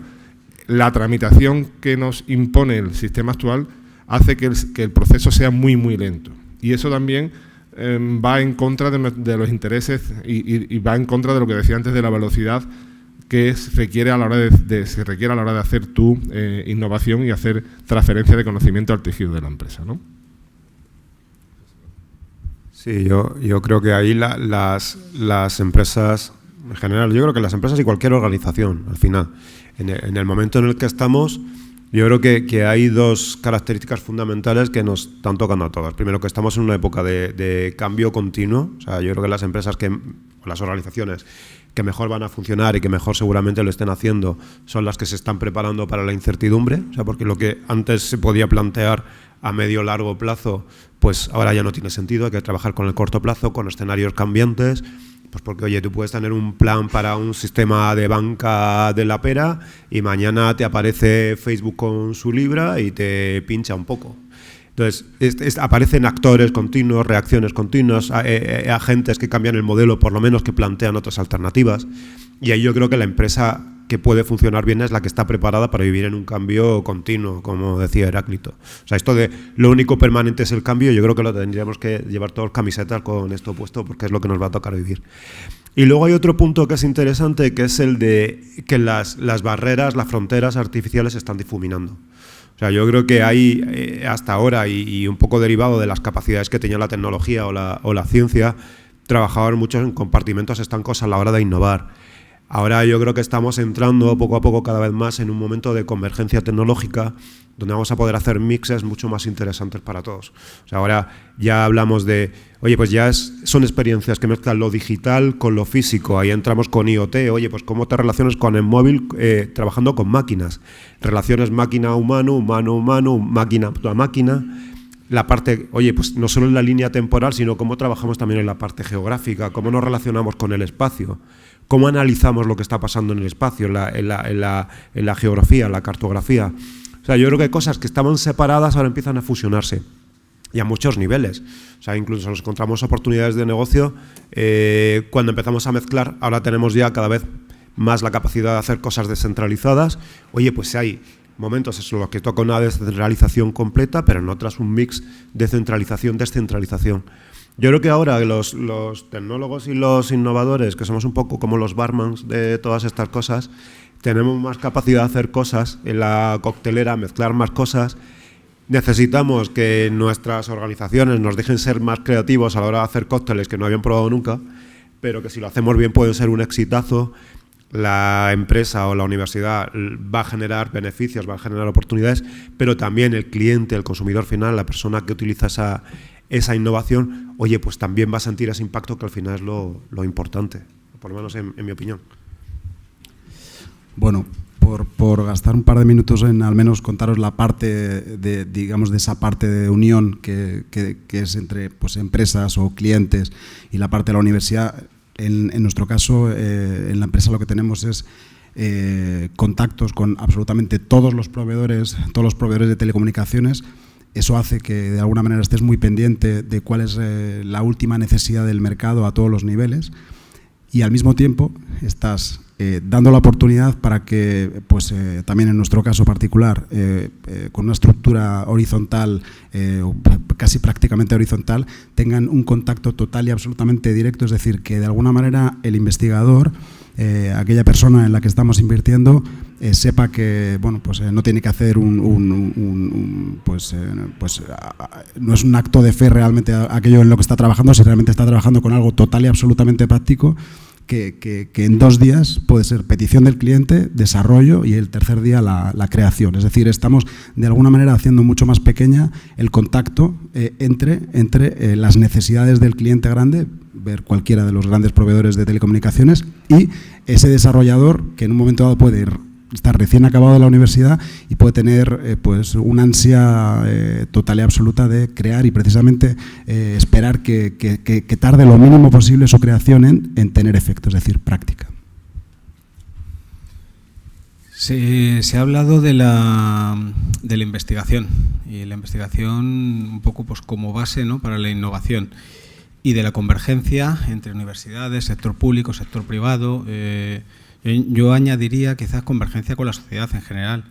la tramitación que nos impone el sistema actual hace que el proceso sea muy, muy lento. Y eso también va en contra de los intereses y va en contra de lo que decía antes de la velocidad que se requiere a la hora de hacer tu innovación y hacer transferencia de conocimiento al tejido de la empresa, ¿no? Sí, yo creo que ahí las empresas, en general, yo creo que las empresas y cualquier organización, al final, en el momento en el que estamos, yo creo que hay dos características fundamentales que nos están tocando a todas. Primero, que estamos en una época de cambio continuo. O sea, yo creo que las empresas las organizaciones que mejor van a funcionar y que mejor seguramente lo estén haciendo son las que se están preparando para la incertidumbre. O sea, porque lo que antes se podía plantear a medio o largo plazo, pues ahora ya no tiene sentido. Hay que trabajar con el corto plazo, con escenarios cambiantes. Pues porque, oye, tú puedes tener un plan para un sistema de banca de la pera y mañana te aparece Facebook con su Libra y te pincha un poco. Entonces, aparecen actores continuos, reacciones continuas, agentes que cambian el modelo, por lo menos que plantean otras alternativas. Y ahí yo creo que la empresa que puede funcionar bien es la que está preparada para vivir en un cambio continuo, como decía Heráclito. O sea, esto de lo único permanente es el cambio, yo creo que lo tendríamos que llevar todos camisetas con esto puesto porque es lo que nos va a tocar vivir. Y luego hay otro punto que es interesante, que es el de que las barreras, las fronteras artificiales se están difuminando. O sea, yo creo que hay hasta ahora, y un poco derivado de las capacidades que tenía la tecnología o la ciencia, trabajado mucho en compartimentos estancos a la hora de innovar. Ahora yo creo que estamos entrando poco a poco cada vez más en un momento de convergencia tecnológica donde vamos a poder hacer mixes mucho más interesantes para todos. O sea, ahora ya hablamos de, oye, pues ya son experiencias que mezclan lo digital con lo físico. Ahí entramos con IoT, oye, pues cómo te relacionas con el móvil trabajando con máquinas. Relaciones máquina-humano, humano-humano, máquina-máquina. La parte, oye, pues no solo en la línea temporal, sino cómo trabajamos también en la parte geográfica, cómo nos relacionamos con el espacio, cómo analizamos lo que está pasando en el espacio, en la geografía, en la cartografía. O sea, yo creo que hay cosas que estaban separadas ahora empiezan a fusionarse y a muchos niveles. O sea, incluso nos encontramos oportunidades de negocio cuando empezamos a mezclar. Ahora tenemos ya cada vez más la capacidad de hacer cosas descentralizadas. Oye, pues hay momentos en los que toca una descentralización completa, pero en otras un mix de centralización, descentralización. Yo creo que ahora los tecnólogos y los innovadores, que somos un poco como los barmans de todas estas cosas, tenemos más capacidad de hacer cosas en la coctelera, mezclar más cosas. Necesitamos que nuestras organizaciones nos dejen ser más creativos a la hora de hacer cócteles que no habían probado nunca, pero que si lo hacemos bien pueden ser un exitazo. La empresa o la universidad va a generar beneficios, va a generar oportunidades, pero también el cliente, el consumidor final, la persona que utiliza esa innovación, oye, pues también va a sentir ese impacto que al final es lo importante, por lo menos en mi opinión. Bueno, por gastar un par de minutos en al menos contaros la parte de, digamos, de esa parte de unión que es entre pues, empresas o clientes y la parte de la universidad. En nuestro caso, en la empresa lo que tenemos es contactos con absolutamente todos los proveedores de telecomunicaciones. Eso hace que de alguna manera estés muy pendiente de cuál es la última necesidad del mercado a todos los niveles y al mismo tiempo estás dando la oportunidad para que, pues también en nuestro caso particular, con una estructura horizontal, casi prácticamente horizontal, tengan un contacto total y absolutamente directo, es decir, que de alguna manera el investigador, aquella persona en la que estamos invirtiendo, sepa que bueno, pues, no tiene que hacer no es un acto de fe realmente aquello en lo que está trabajando, si realmente está trabajando con algo total y absolutamente práctico, que en 2 días puede ser petición del cliente, desarrollo y el tercer día la creación. Es decir, estamos de alguna manera haciendo mucho más pequeña el contacto entre las necesidades del cliente grande, ver cualquiera de los grandes proveedores de telecomunicaciones, y ese desarrollador que en un momento dado puede estar recién acabado de la universidad y puede tener pues una ansia total y absoluta de crear y precisamente esperar que tarde lo mínimo posible su creación en tener efecto, es decir, práctica. Se ha hablado de la investigación y la investigación un poco pues como base, ¿no?, para la innovación y de la convergencia entre universidades, sector público, sector privado. Yo añadiría quizás convergencia con la sociedad en general.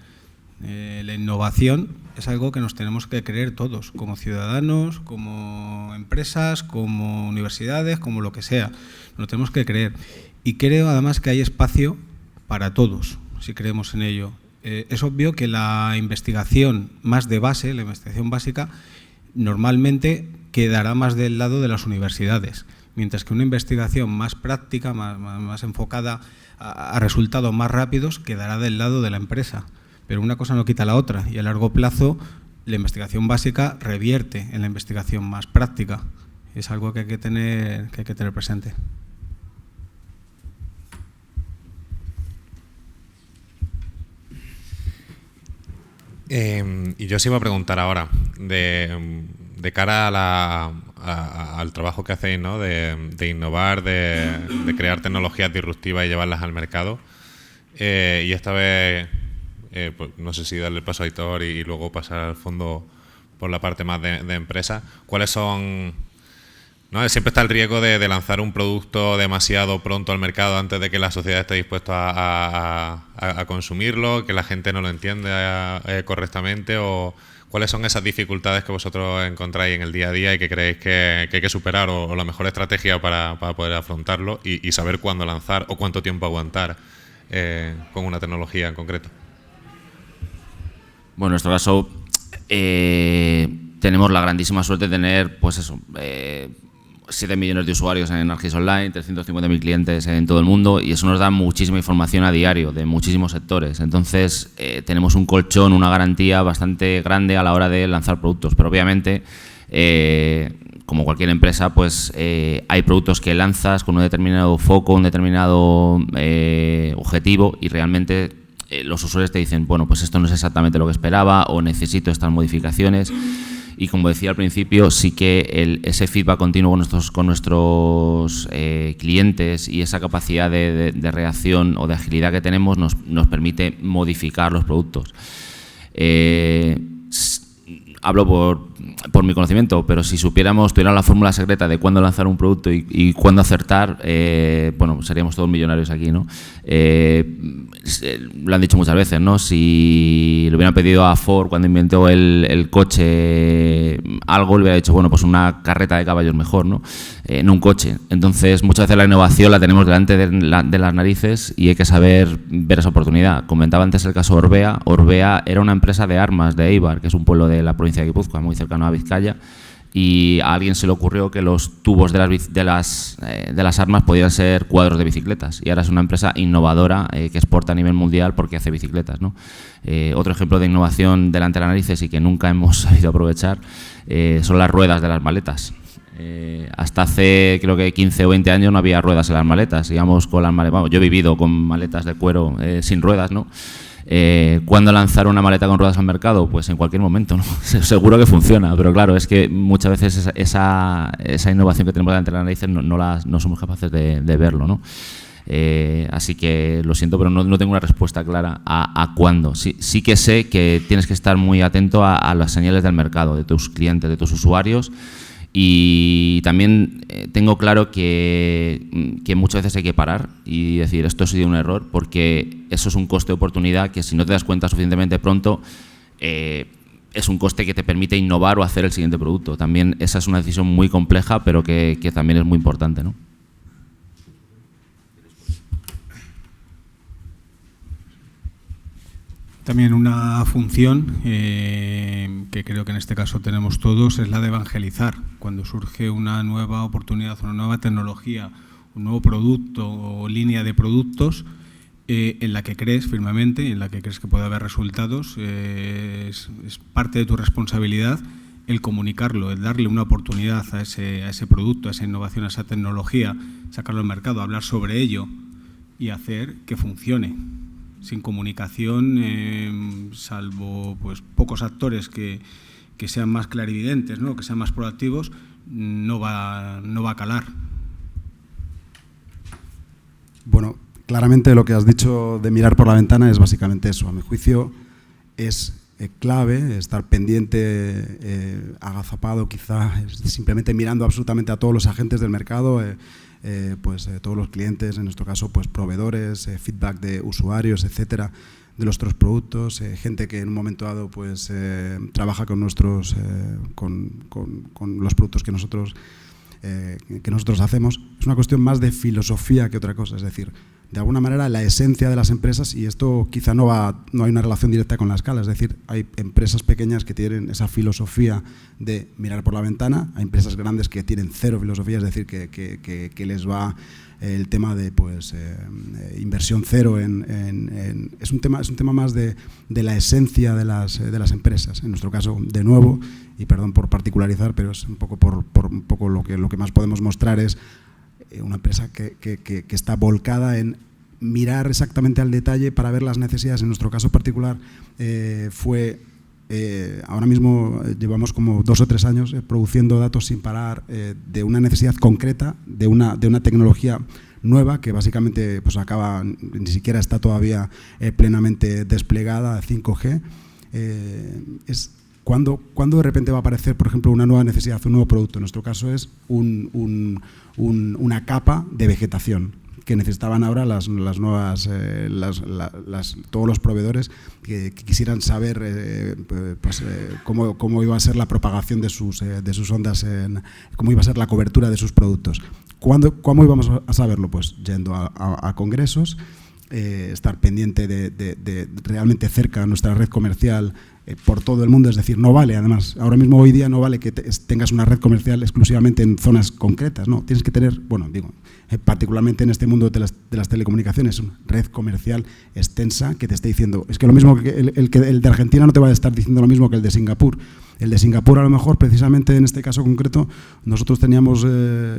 La innovación es algo que nos tenemos que creer todos, como ciudadanos, como empresas, como universidades, como lo que sea. Nos lo tenemos que creer. Y creo además que hay espacio para todos, si creemos en ello. Es obvio que la investigación más de base, la investigación básica, normalmente quedará más del lado de las universidades, mientras que una investigación más práctica, más enfocada a resultados más rápidos, quedará del lado de la empresa. Pero una cosa no quita la otra y a largo plazo la investigación básica revierte en la investigación más práctica. Es algo que hay que tener presente. Y yo os iba a preguntar ahora, de cara al trabajo que hacéis, ¿no?, de innovar, de crear tecnologías disruptivas y llevarlas al mercado. Y esta vez, pues, no sé si darle el paso a Aitor y luego pasar al fondo por la parte más de empresa. ¿Cuáles son...? ¿No? Siempre está el riesgo de lanzar un producto demasiado pronto al mercado antes de que la sociedad esté dispuesta a consumirlo, que la gente no lo entiende correctamente, o cuáles son esas dificultades que vosotros encontráis en el día a día y que creéis que hay que superar, o la mejor estrategia para poder afrontarlo y saber cuándo lanzar o cuánto tiempo aguantar con una tecnología en concreto. Bueno, en nuestro caso tenemos la grandísima suerte de tener, pues eso, 7 millones de usuarios en Argis Online, 350.000 clientes en todo el mundo, y eso nos da muchísima información a diario de muchísimos sectores. Entonces, tenemos un colchón, una garantía bastante grande a la hora de lanzar productos. Pero obviamente, como cualquier empresa, pues hay productos que lanzas con un determinado foco, un determinado objetivo, y realmente los usuarios te dicen, bueno, pues esto no es exactamente lo que esperaba o necesito estas modificaciones. Y como decía al principio, sí que ese feedback continuo con nuestros clientes y esa capacidad de reacción o de agilidad que tenemos nos permite modificar los productos. Hablo por mi conocimiento, pero si tuviéramos la fórmula secreta de cuándo lanzar un producto y cuándo acertar, bueno, seríamos todos millonarios aquí, ¿no? Lo han dicho muchas veces, ¿no? Si le hubieran pedido a Ford cuando inventó el coche algo, le hubiera dicho, bueno, pues una carreta de caballos mejor, ¿no? No un coche. Entonces, muchas veces la innovación la tenemos delante de las narices y hay que saber ver esa oportunidad. Comentaba antes el caso Orbea. Orbea era una empresa de armas de Eibar, que es un pueblo de la provincia de Guipúzcoa, muy cercano a Vizcaya, y a alguien se le ocurrió que los tubos de las armas podían ser cuadros de bicicletas, y ahora es una empresa innovadora que exporta a nivel mundial porque hace bicicletas, ¿no? Otro ejemplo de innovación delante de las narices y que nunca hemos sabido aprovechar son las ruedas de las maletas. Hasta hace creo que 15 o 20 años no había ruedas en las maletas, íbamos con las maletas, bueno, yo he vivido con maletas de cuero sin ruedas, ¿no? ¿Cuándo lanzar una maleta con ruedas al mercado? Pues en cualquier momento, ¿no? Seguro que funciona, pero claro, es que muchas veces esa innovación que tenemos delante de las narices no somos capaces de verlo, ¿no? Así que lo siento, pero no tengo una respuesta clara a cuándo. Sí que sé que tienes que estar muy atento a las señales del mercado, de tus clientes, de tus usuarios. Y también tengo claro que muchas veces hay que parar y decir, esto ha sido un error, porque eso es un coste de oportunidad que si no te das cuenta suficientemente pronto, es un coste que te permite innovar o hacer el siguiente producto. También esa es una decisión muy compleja, pero que también es muy importante, ¿no? También una función que creo que en este caso tenemos todos es la de evangelizar. Cuando surge una nueva oportunidad, una nueva tecnología, un nuevo producto o línea de productos en la que crees firmemente, en la que crees que puede haber resultados, es parte de tu responsabilidad el comunicarlo, el darle una oportunidad a ese producto, a esa innovación, a esa tecnología, sacarlo al mercado, hablar sobre ello y hacer que funcione. Sin comunicación, salvo pues pocos actores que sean más clarividentes, ¿no? Que sean más proactivos, no va a calar. Bueno, claramente lo que has dicho de mirar por la ventana es básicamente eso. A mi juicio es clave estar pendiente, agazapado quizá, simplemente mirando absolutamente a todos los agentes del mercado, todos los clientes, en nuestro caso pues proveedores, feedback de usuarios, etcétera, de nuestros productos, gente que en un momento dado pues trabaja con nuestros con los productos que nosotros hacemos. Es una cuestión más de filosofía que otra cosa, es decir, de alguna manera la esencia de las empresas, y esto quizá no hay una relación directa con la escala, es decir, hay empresas pequeñas que tienen esa filosofía de mirar por la ventana, hay empresas grandes que tienen cero filosofía, es decir, que les va el tema de pues inversión cero es un tema más de la esencia de las empresas. En nuestro caso, de nuevo, y perdón por particularizar, pero es un poco por un poco lo que más podemos mostrar es una empresa que está volcada en mirar exactamente al detalle para ver las necesidades. En nuestro caso particular ahora mismo llevamos como 2 o 3 años produciendo datos sin parar de una necesidad concreta, de una tecnología nueva que básicamente pues ni siquiera está todavía plenamente desplegada, 5G. Es cuando de repente va a aparecer, por ejemplo, una nueva necesidad, un nuevo producto. En nuestro caso es una capa de vegetación que necesitaban ahora las nuevas, todos los proveedores que quisieran saber cómo iba a ser la propagación de sus ondas, cómo iba a ser la cobertura de sus productos. ¿Cómo íbamos a saberlo? Pues yendo a congresos estar pendiente de realmente cerca a nuestra red comercial por todo el mundo. Es decir, no vale, además, ahora mismo hoy día no vale que tengas una red comercial exclusivamente en zonas concretas, ¿no? Tienes que tener, bueno, digo, particularmente en este mundo de las telecomunicaciones, una red comercial extensa que te esté diciendo, es que lo mismo que el de Argentina no te va a estar diciendo lo mismo que el de Singapur. El de Singapur, a lo mejor, precisamente en este caso concreto, nosotros teníamos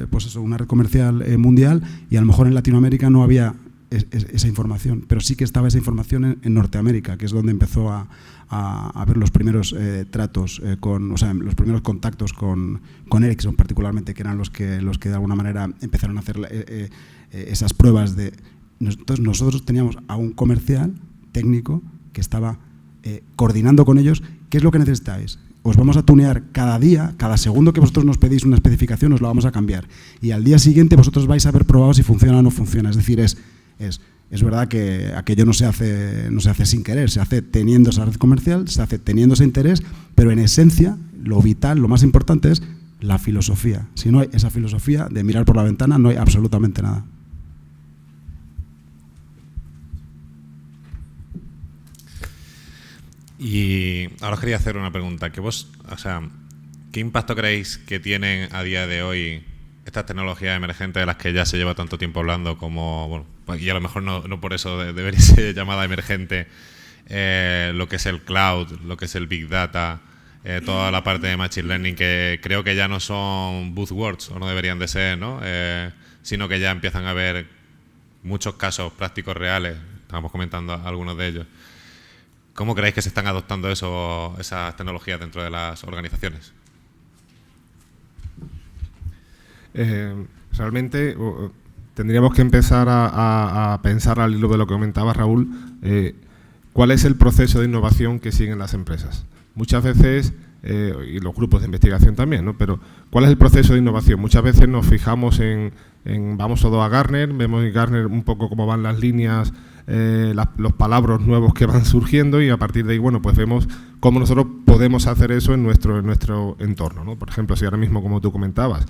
pues eso, una red comercial mundial, y a lo mejor en Latinoamérica no había esa información, pero sí que estaba esa información en Norteamérica, que es donde empezó a haber los primeros tratos, los primeros contactos con Ericsson particularmente, que eran los que de alguna manera empezaron a hacer esas pruebas de... Entonces nosotros teníamos a un comercial técnico que estaba coordinando con ellos. ¿Qué es lo que necesitáis? Os vamos a tunear cada día, cada segundo que vosotros nos pedís una especificación, os la vamos a cambiar. Y al día siguiente vosotros vais a haber probado si funciona o no funciona. Es decir, es verdad que aquello no se hace sin querer, se hace teniendo esa red comercial, se hace teniendo ese interés, pero en esencia, lo vital, lo más importante es la filosofía. Si no hay esa filosofía de mirar por la ventana, no hay absolutamente nada. Y ahora os quería hacer una pregunta. ¿Qué impacto creéis que tienen a día de hoy estas tecnologías emergentes de las que ya se lleva tanto tiempo hablando, como, bueno, y a lo mejor no por eso debería ser llamada emergente, lo que es el cloud, lo que es el big data, toda la parte de machine learning, que creo que ya no son buzzwords, o no deberían de ser, ¿no? Sino que ya empiezan a haber muchos casos prácticos reales, estábamos comentando algunos de ellos. ¿Cómo creéis que se están adoptando esas tecnologías dentro de las organizaciones? Realmente tendríamos que empezar a pensar, al hilo de lo que comentaba Raúl, cuál es el proceso de innovación que siguen las empresas. Muchas veces, y los grupos de investigación también, ¿no? Pero ¿cuál es el proceso de innovación? Muchas veces nos fijamos vamos todos a Gartner, vemos en Gartner un poco cómo van las líneas, los palabras nuevos que van surgiendo, y a partir de ahí, bueno, pues vemos cómo nosotros podemos hacer eso en nuestro entorno, ¿no? Por ejemplo, si ahora mismo, como tú comentabas,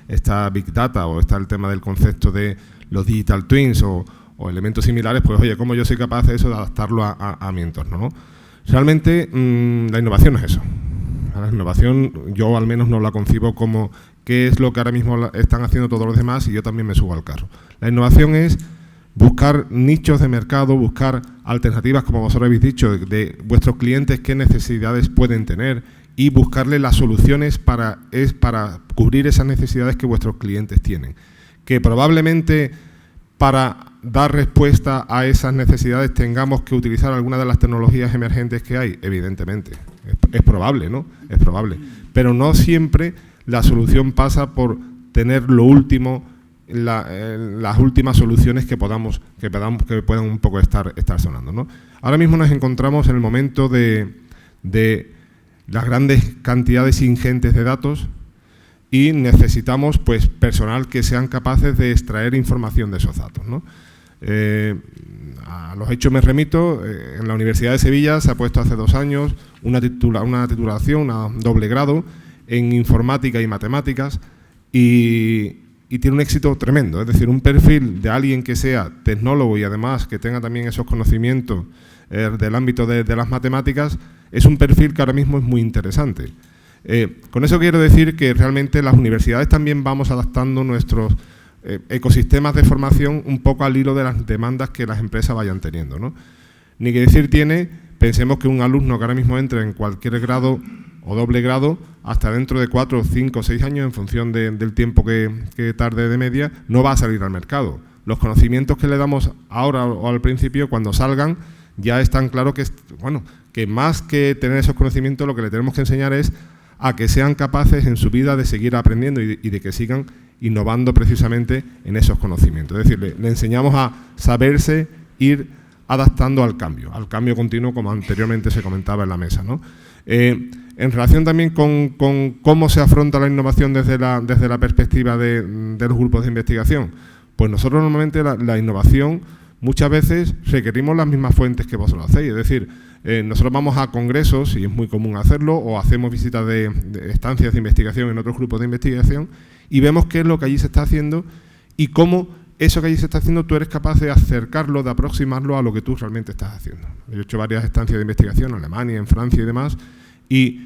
está Big Data o está el tema del concepto de los Digital Twins o elementos similares, pues oye, ¿cómo yo soy capaz de eso, de adaptarlo a mi entorno, ¿no? Realmente la innovación no es eso. La innovación yo al menos no la concibo como qué es lo que ahora mismo están haciendo todos los demás y yo también me subo al carro. La innovación es buscar nichos de mercado, buscar alternativas, como vosotros habéis dicho, de vuestros clientes, qué necesidades pueden tener, y buscarle las soluciones para cubrir esas necesidades que vuestros clientes tienen. Que probablemente para dar respuesta a esas necesidades tengamos que utilizar alguna de las tecnologías emergentes que hay, evidentemente. Es probable, ¿no? Es probable. Pero no siempre la solución pasa por tener lo último, las últimas soluciones que puedan un poco estar sonando, ¿no? Ahora mismo nos encontramos en el momento de las grandes cantidades ingentes de datos, y necesitamos pues personal que sean capaces de extraer información de esos datos, ¿no? A los hechos me remito. En la Universidad de Sevilla se ha puesto hace 2 años una titulación, un doble grado en informática y matemáticas, y tiene un éxito tremendo. Es decir, un perfil de alguien que sea tecnólogo y además que tenga también esos conocimientos del ámbito de las matemáticas, es un perfil que ahora mismo es muy interesante. Con eso quiero decir que realmente las universidades también vamos adaptando nuestros ecosistemas de formación un poco al hilo de las demandas que las empresas vayan teniendo, ¿no? Ni que decir tiene, pensemos que un alumno que ahora mismo entre en cualquier grado o doble grado, hasta dentro de 4, 5, 6 años, en función del tiempo que tarde de media, no va a salir al mercado. Los conocimientos que le damos ahora o al principio, cuando salgan, ya están claro que, bueno, que más que tener esos conocimientos, lo que le tenemos que enseñar es a que sean capaces en su vida de seguir aprendiendo y de que sigan innovando precisamente en esos conocimientos. Es decir, le enseñamos a saberse ir adaptando al cambio continuo, como anteriormente se comentaba en la mesa, ¿no? En relación también con cómo se afronta la innovación desde la perspectiva de los grupos de investigación, pues nosotros normalmente la innovación muchas veces requerimos las mismas fuentes que vosotros hacéis. Es decir, nosotros vamos a congresos, y es muy común hacerlo, o hacemos visitas de estancias de investigación en otros grupos de investigación, y vemos qué es lo que allí se está haciendo y cómo eso que allí se está haciendo, tú eres capaz de acercarlo, de aproximarlo a lo que tú realmente estás haciendo. Yo he hecho varias estancias de investigación en Alemania, en Francia y demás, y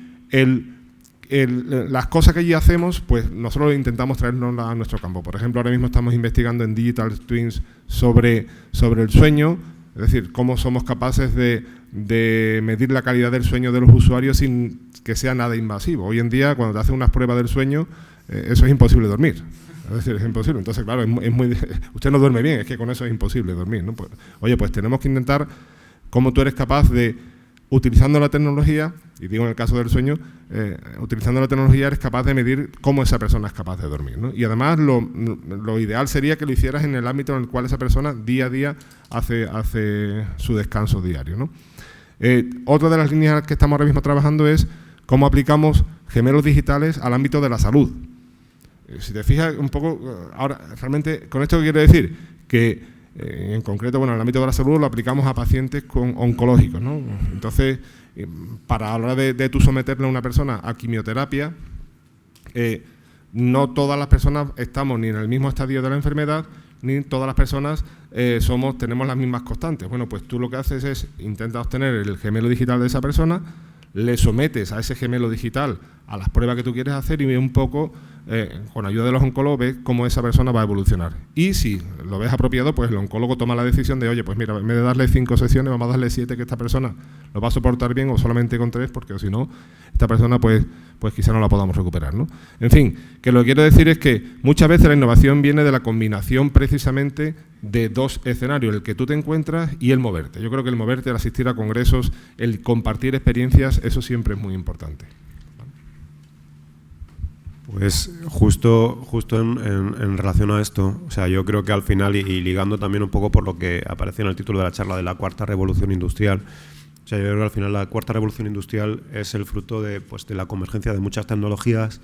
las cosas que allí hacemos, pues nosotros intentamos traernos a nuestro campo. Por ejemplo, ahora mismo estamos investigando en Digital Twins sobre el sueño, es decir, cómo somos capaces de medir la calidad del sueño de los usuarios sin que sea nada invasivo. Hoy en día, cuando te hacen unas pruebas del sueño, eso es imposible dormir. Es decir, es imposible. Entonces, claro, usted no duerme bien, es que con eso es imposible dormir, ¿no? Pues, oye, pues tenemos que intentar cómo tú eres capaz de, utilizando la tecnología, y digo en el caso del sueño, utilizando la tecnología eres capaz de medir cómo esa persona es capaz de dormir, ¿no? Y además lo ideal sería que lo hicieras en el ámbito en el cual esa persona día a día hace su descanso diario, ¿no? Otra de las líneas que estamos ahora mismo trabajando es cómo aplicamos gemelos digitales al ámbito de la salud. Si te fijas un poco, ahora realmente con esto quiero decir que en concreto, bueno, en el ámbito de la salud lo aplicamos a pacientes oncológicos, ¿no? Entonces, para a la hora de tú someterle a una persona a quimioterapia, no todas las personas estamos ni en el mismo estadio de la enfermedad, ni todas las personas tenemos las mismas constantes. Bueno, pues tú lo que haces es intentar obtener el gemelo digital de esa persona, le sometes a ese gemelo digital a las pruebas que tú quieres hacer y ve un poco, con ayuda de los oncólogos, ves cómo esa persona va a evolucionar. Y si lo ves apropiado, pues el oncólogo toma la decisión de, oye, pues mira, en vez de darle 5 sesiones, vamos a darle 7, que esta persona lo va a soportar bien, o solamente con 3, porque si no, esta persona pues quizá no la podamos recuperar, ¿no? En fin, que lo que quiero decir es que muchas veces la innovación viene de la combinación precisamente de dos escenarios, el que tú te encuentras y el moverte. Yo creo que el moverte, el asistir a congresos, el compartir experiencias, eso siempre es muy importante. Pues justo en relación a esto, o sea, yo creo que al final, y ligando también un poco por lo que aparece en el título de la charla de la cuarta revolución industrial, o sea, yo creo que al final la cuarta revolución industrial es el fruto de la convergencia de muchas tecnologías.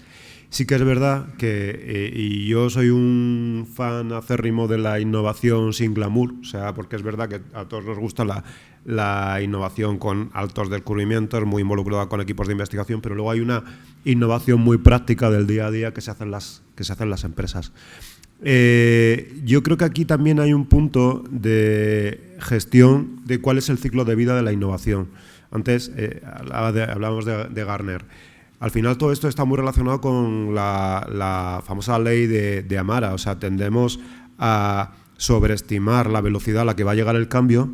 Sí que es verdad que, y yo soy un fan acérrimo de la innovación sin glamour, o sea, porque es verdad que a todos nos gusta la innovación con altos descubrimientos, muy involucrada con equipos de investigación, pero luego hay una innovación muy práctica del día a día que se hacen las empresas. Yo creo que aquí también hay un punto de gestión de cuál es el ciclo de vida de la innovación. Antes hablábamos de Gartner. Al final todo esto está muy relacionado con la famosa ley de Amara, o sea, tendemos a sobreestimar la velocidad a la que va a llegar el cambio,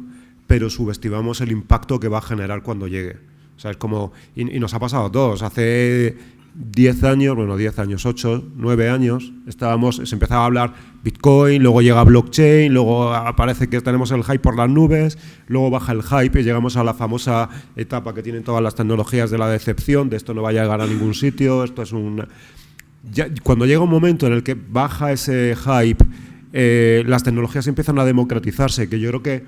pero subestimamos el impacto que va a generar cuando llegue. O sea, es como, y nos ha pasado a todos, hace 10 años, bueno, 10 años, 8, 9 años, se empezaba a hablar Bitcoin, luego llega blockchain, luego aparece que tenemos el hype por las nubes, luego baja el hype y llegamos a la famosa etapa que tienen todas las tecnologías de la decepción, de esto no va a llegar a ningún sitio, esto es cuando llega un momento en el que baja ese hype, las tecnologías empiezan a democratizarse, que yo creo que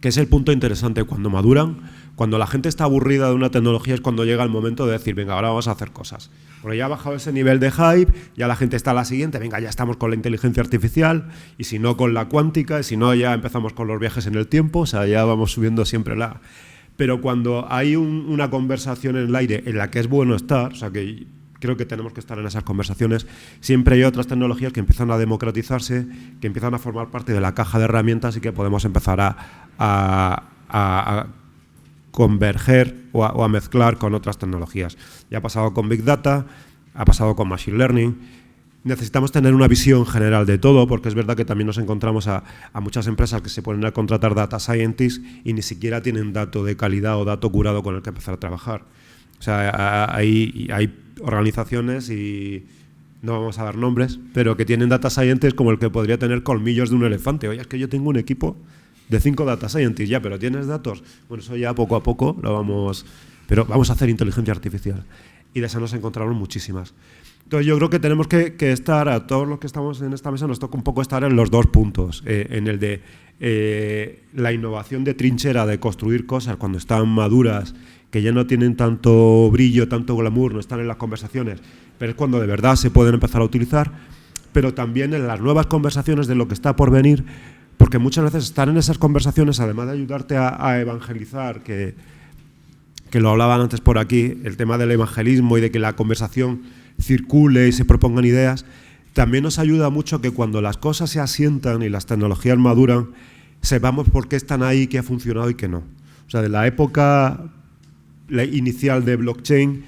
es el punto interesante. Cuando maduran, cuando la gente está aburrida de una tecnología, es cuando llega el momento de decir, venga, ahora vamos a hacer cosas. Porque ya ha bajado ese nivel de hype, ya la gente está a la siguiente, venga, ya estamos con la inteligencia artificial, y si no con la cuántica, y si no ya empezamos con los viajes en el tiempo, o sea, ya vamos subiendo siempre Pero cuando hay una conversación en el aire en la que es bueno estar, o sea, que creo que tenemos que estar en esas conversaciones, siempre hay otras tecnologías que empiezan a democratizarse, que empiezan a formar parte de la caja de herramientas y que podemos empezar a converger o a mezclar con otras tecnologías. Ya ha pasado con Big Data, ha pasado con Machine Learning. Necesitamos tener una visión general de todo, porque es verdad que también nos encontramos a muchas empresas que se ponen a contratar data scientists y ni siquiera tienen dato de calidad o dato curado con el que empezar a trabajar. O sea, hay organizaciones, y no vamos a dar nombres, pero que tienen data scientists como el que podría tener colmillos de un elefante. Oye, es que yo tengo un equipo de 5 data scientists, ya, pero ¿tienes datos? Bueno, eso ya poco a poco pero vamos a hacer inteligencia artificial. Y de esas nos encontramos muchísimas. Entonces yo creo que tenemos que estar, a todos los que estamos en esta mesa, nos toca un poco estar en los dos puntos, en el de la innovación de trinchera, de construir cosas cuando están maduras, que ya no tienen tanto brillo, tanto glamour, no están en las conversaciones, pero es cuando de verdad se pueden empezar a utilizar, pero también en las nuevas conversaciones de lo que está por venir, porque muchas veces estar en esas conversaciones, además de ayudarte a evangelizar, que lo hablaban antes por aquí, el tema del evangelismo y de que la conversación circule y se propongan ideas, también nos ayuda mucho que cuando las cosas se asientan y las tecnologías maduran, sepamos por qué están ahí, qué ha funcionado y qué no. O sea, de la época inicial de blockchain,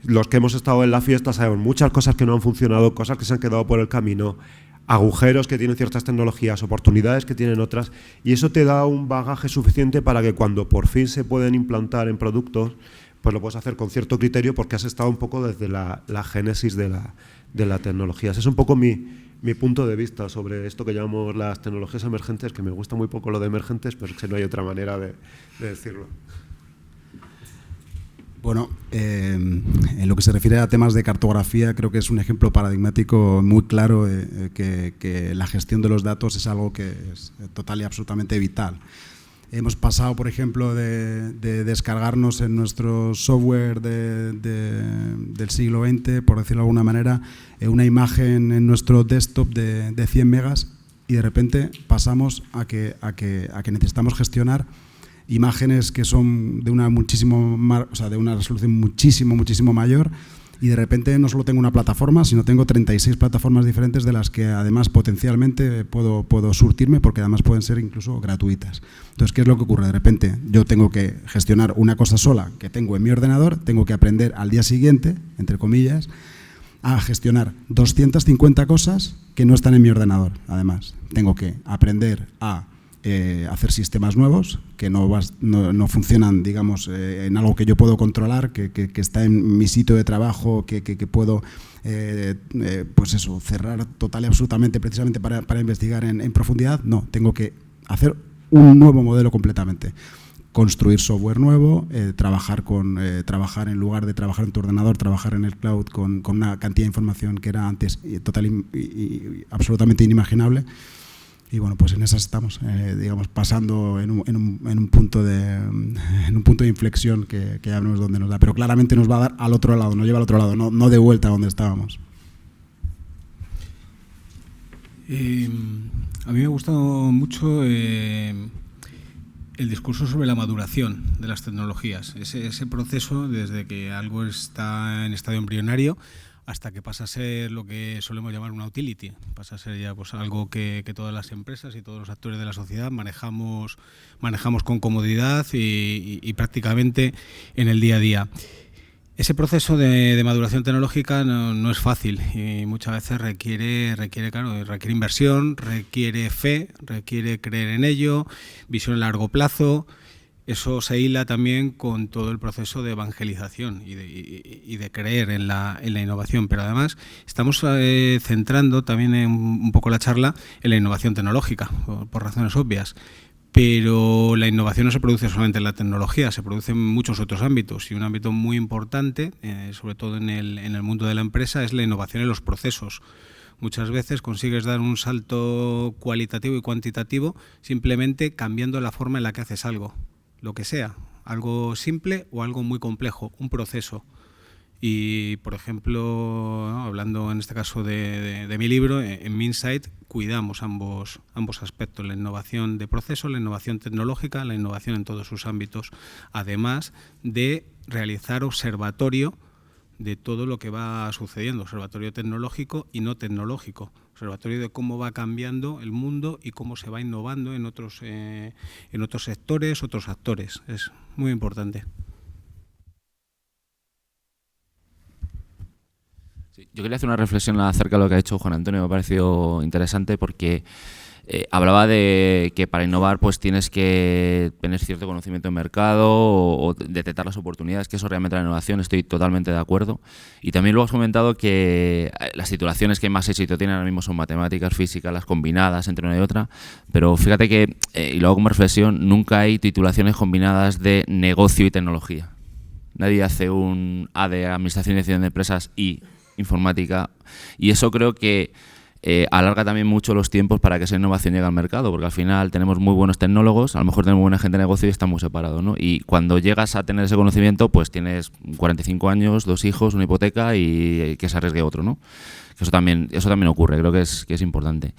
los que hemos estado en la fiesta sabemos muchas cosas que no han funcionado, cosas que se han quedado por el camino, agujeros que tienen ciertas tecnologías, oportunidades que tienen otras, y eso te da un bagaje suficiente para que cuando por fin se pueden implantar en productos, pues lo puedes hacer con cierto criterio porque has estado un poco desde la génesis de la tecnología. Ese es un poco mi punto de vista sobre esto que llamamos las tecnologías emergentes, que me gusta muy poco lo de emergentes, pero es que no hay otra manera de decirlo. Bueno, en lo que se refiere a temas de cartografía, creo que es un ejemplo paradigmático muy claro que la gestión de los datos es algo que es total y absolutamente vital. Hemos pasado, por ejemplo, de descargarnos en nuestro software del siglo XX, por decirlo de alguna manera, una imagen en nuestro desktop de 100 megas y de repente pasamos a que necesitamos gestionar imágenes que son de una resolución muchísimo mayor, y de repente no solo tengo una plataforma, sino tengo 36 plataformas diferentes de las que además potencialmente puedo surtirme, porque además pueden ser incluso gratuitas. Entonces, ¿qué es lo que ocurre? De repente yo tengo que gestionar una cosa sola que tengo en mi ordenador, tengo que aprender al día siguiente, entre comillas, a gestionar 250 cosas que no están en mi ordenador. Además, tengo que aprender a hacer sistemas nuevos que no funcionan, digamos, en algo que yo puedo controlar, que está en mi sitio de trabajo, que puedo pues eso, cerrar total y absolutamente precisamente para investigar en profundidad. No, tengo que hacer un nuevo modelo completamente. Construir software nuevo, trabajar en lugar de trabajar en tu ordenador, trabajar en el cloud con una cantidad de información que era antes total y absolutamente inimaginable. Y bueno, pues en esas estamos, digamos, pasando en un punto de inflexión que ya veremos dónde nos da. Pero claramente nos va a dar al otro lado, nos lleva al otro lado, no de vuelta a donde estábamos. A mí me ha gustado mucho el discurso sobre la maduración de las tecnologías. Ese proceso desde que algo está en estado embrionario hasta que pasa a ser lo que solemos llamar una utility, pasa a ser ya pues algo que todas las empresas y todos los actores de la sociedad manejamos con comodidad y prácticamente en el día a día. Ese proceso de maduración tecnológica no es fácil y muchas veces requiere inversión, requiere fe, requiere creer en ello, visión a largo plazo. Eso se hila también con todo el proceso de evangelización y de creer en la innovación, pero además estamos centrando también un poco la charla en la innovación tecnológica, por razones obvias, pero la innovación no se produce solamente en la tecnología, se produce en muchos otros ámbitos, y un ámbito muy importante, sobre todo en el mundo de la empresa, es la innovación en los procesos. Muchas veces consigues dar un salto cualitativo y cuantitativo simplemente cambiando la forma en la que haces algo. Lo que sea, algo simple o algo muy complejo, un proceso. Y, por ejemplo, ¿no?, hablando en este caso de mi libro, en Minsight cuidamos ambos aspectos, la innovación de proceso, la innovación tecnológica, la innovación en todos sus ámbitos, además de realizar observatorio de todo lo que va sucediendo, observatorio tecnológico y no tecnológico, observatorio de cómo va cambiando el mundo y cómo se va innovando en otros sectores, otros actores. Es muy importante. Sí, yo quería hacer una reflexión acerca de lo que ha hecho Juan Antonio, me ha parecido interesante porque hablaba de que para innovar pues tienes que tener cierto conocimiento de mercado o detectar las oportunidades, que eso realmente la innovación, estoy totalmente de acuerdo. Y también luego has comentado que las titulaciones que más éxito tienen ahora mismo son matemáticas, física, las combinadas entre una y otra, pero fíjate que, y lo hago como reflexión, nunca hay titulaciones combinadas de negocio y tecnología. Nadie hace un A de Administración y Dirección de Empresas y informática, y eso creo que alarga también mucho los tiempos para que esa innovación llegue al mercado, porque al final tenemos muy buenos tecnólogos, a lo mejor tenemos buena gente de negocio y estamos separados, ¿no? Y cuando llegas a tener ese conocimiento, pues tienes 45 años, 2 hijos, una hipoteca y que se arriesgue otro, ¿no? Que eso también ocurre, creo que es importante.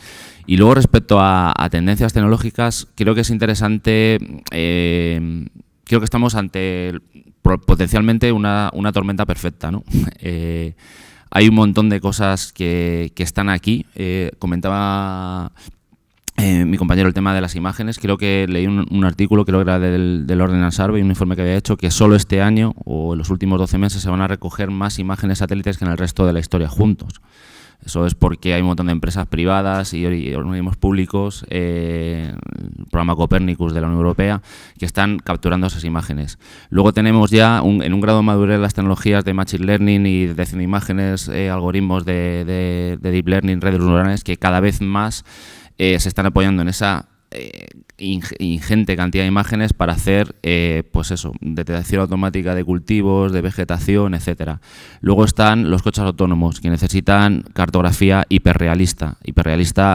Y luego respecto a tendencias tecnológicas, creo que es interesante, creo que estamos ante potencialmente una tormenta perfecta, ¿no? hay un montón de cosas que están aquí. Comentaba mi compañero el tema de las imágenes. Creo que leí un artículo, creo que era del Ordnance Survey, un informe que había hecho, que solo este año o en los últimos 12 meses se van a recoger más imágenes satélites que en el resto de la historia juntos. Eso es porque hay un montón de empresas privadas y organismos públicos, el programa Copernicus de la Unión Europea, que están capturando esas imágenes. Luego tenemos ya en un grado de madurez las tecnologías de Machine Learning y detección de imágenes, algoritmos de Deep Learning, redes neuronales, que cada vez más se están apoyando en esa ingente cantidad de imágenes para hacer, pues eso, detección automática de cultivos, de vegetación, etcétera. Luego están los coches autónomos, que necesitan cartografía hiperrealista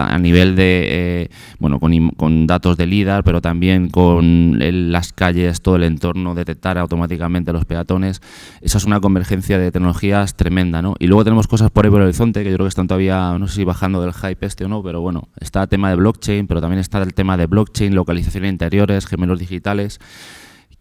a nivel de, bueno, con datos de LIDAR, pero también con las calles, todo el entorno, detectar automáticamente los peatones. Esa es una convergencia de tecnologías tremenda, ¿no? Y luego tenemos cosas por ahí por el horizonte, que yo creo que están todavía, no sé si bajando del hype este o no, pero bueno, está el tema de blockchain, pero también está el tema de blockchain, localización de interiores, gemelos digitales,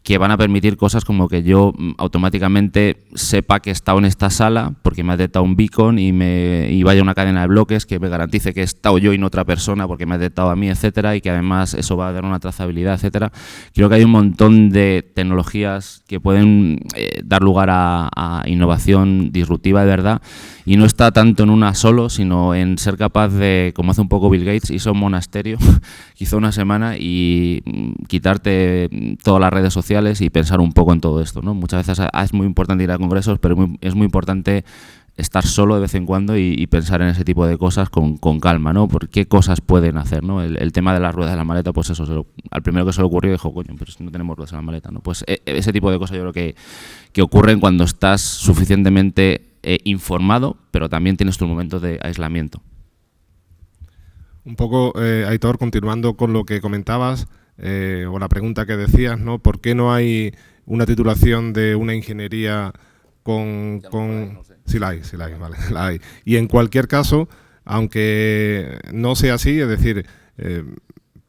que van a permitir cosas como que yo automáticamente sepa que he estado en esta sala porque me ha detectado un beacon y vaya una cadena de bloques que me garantice que he estado yo y no otra persona porque me ha detectado a mí, etcétera, y que además eso va a dar una trazabilidad, etcétera. Creo que hay un montón de tecnologías que pueden dar lugar a innovación disruptiva de verdad, y no está tanto en una solo, sino en ser capaz de, como hace un poco Bill Gates, irse a un monasterio, hizo una semana y quitarte todas las redes sociales y pensar un poco en todo esto, ¿no? Muchas veces es muy importante ir a congresos, pero es muy importante estar solo de vez en cuando y pensar en ese tipo de cosas con calma, ¿no? Por qué cosas pueden hacer, ¿no? El tema de las ruedas de la maleta, pues eso, al primero que se le ocurrió dijo, coño, pero si no tenemos ruedas en la maleta, ¿no? Pues ese tipo de cosas yo creo que ocurren cuando estás suficientemente informado, pero también tienes tus momentos de aislamiento. Un poco, Aitor, continuando con lo que comentabas, o la pregunta que decías, ¿no? ¿Por qué no hay una titulación de una ingeniería con... No sé. Sí la hay, vale, la hay. Y en cualquier caso, aunque no sea así, es decir,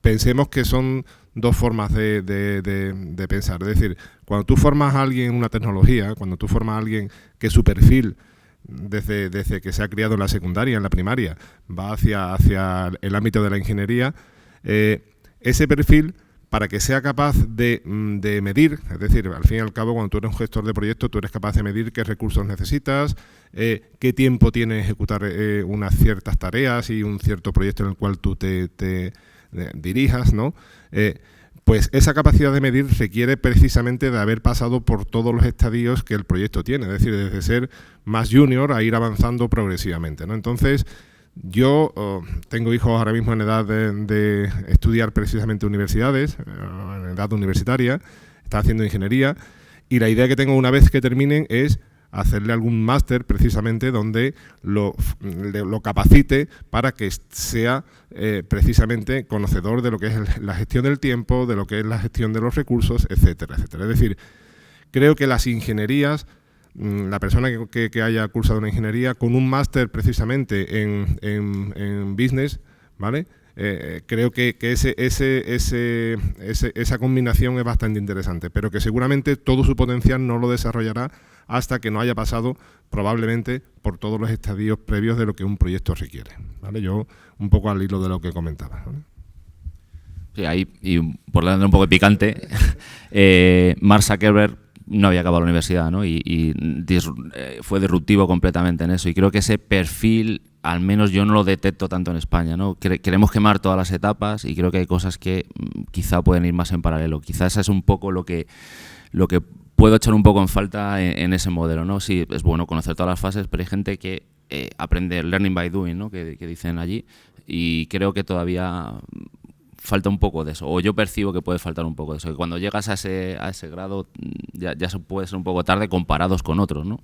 pensemos que son dos formas de pensar. Es decir, cuando tú formas a alguien en una tecnología, cuando tú formas a alguien que su perfil desde que se ha criado en la secundaria, en la primaria, va hacia el ámbito de la ingeniería, ese perfil, para que sea capaz de medir, es decir, al fin y al cabo, cuando tú eres un gestor de proyectos, tú eres capaz de medir qué recursos necesitas, qué tiempo tiene ejecutar unas ciertas tareas y un cierto proyecto en el cual tú te dirijas, ¿no? Pues esa capacidad de medir requiere precisamente de haber pasado por todos los estadios que el proyecto tiene, es decir, desde ser más junior a ir avanzando progresivamente, ¿no? Entonces, yo tengo hijos ahora mismo en edad de estudiar precisamente universidades, en edad universitaria, están haciendo ingeniería, y la idea que tengo una vez que terminen es hacerle algún máster precisamente donde lo capacite para que sea precisamente conocedor de lo que es la gestión del tiempo, de lo que es la gestión de los recursos, etcétera, etcétera. Es decir, creo que las ingenierías, la persona que haya cursado una ingeniería con un máster precisamente en business, ¿vale? Creo que esa combinación es bastante interesante, pero que seguramente todo su potencial no lo desarrollará hasta que no haya pasado probablemente por todos los estadios previos de lo que un proyecto requiere, ¿vale? Yo un poco al hilo de lo que comentaba, ¿vale? Sí, ahí, y por darle un poco de picante, Mark Zuckerberg no había acabado la universidad, ¿no? Y fue disruptivo completamente en eso, y creo que ese perfil, al menos yo no lo detecto tanto en España, ¿no? Queremos quemar todas las etapas y creo que hay cosas que quizá pueden ir más en paralelo. Quizás eso es un poco lo que puedo echar un poco en falta en ese modelo, ¿no? Sí, es bueno conocer todas las fases, pero hay gente que aprende learning by doing, ¿no? Que dicen allí, y creo que todavía falta un poco de eso, o yo percibo que puede faltar un poco de eso, que cuando llegas a ese grado ya puede ser un poco tarde comparados con otros, ¿no?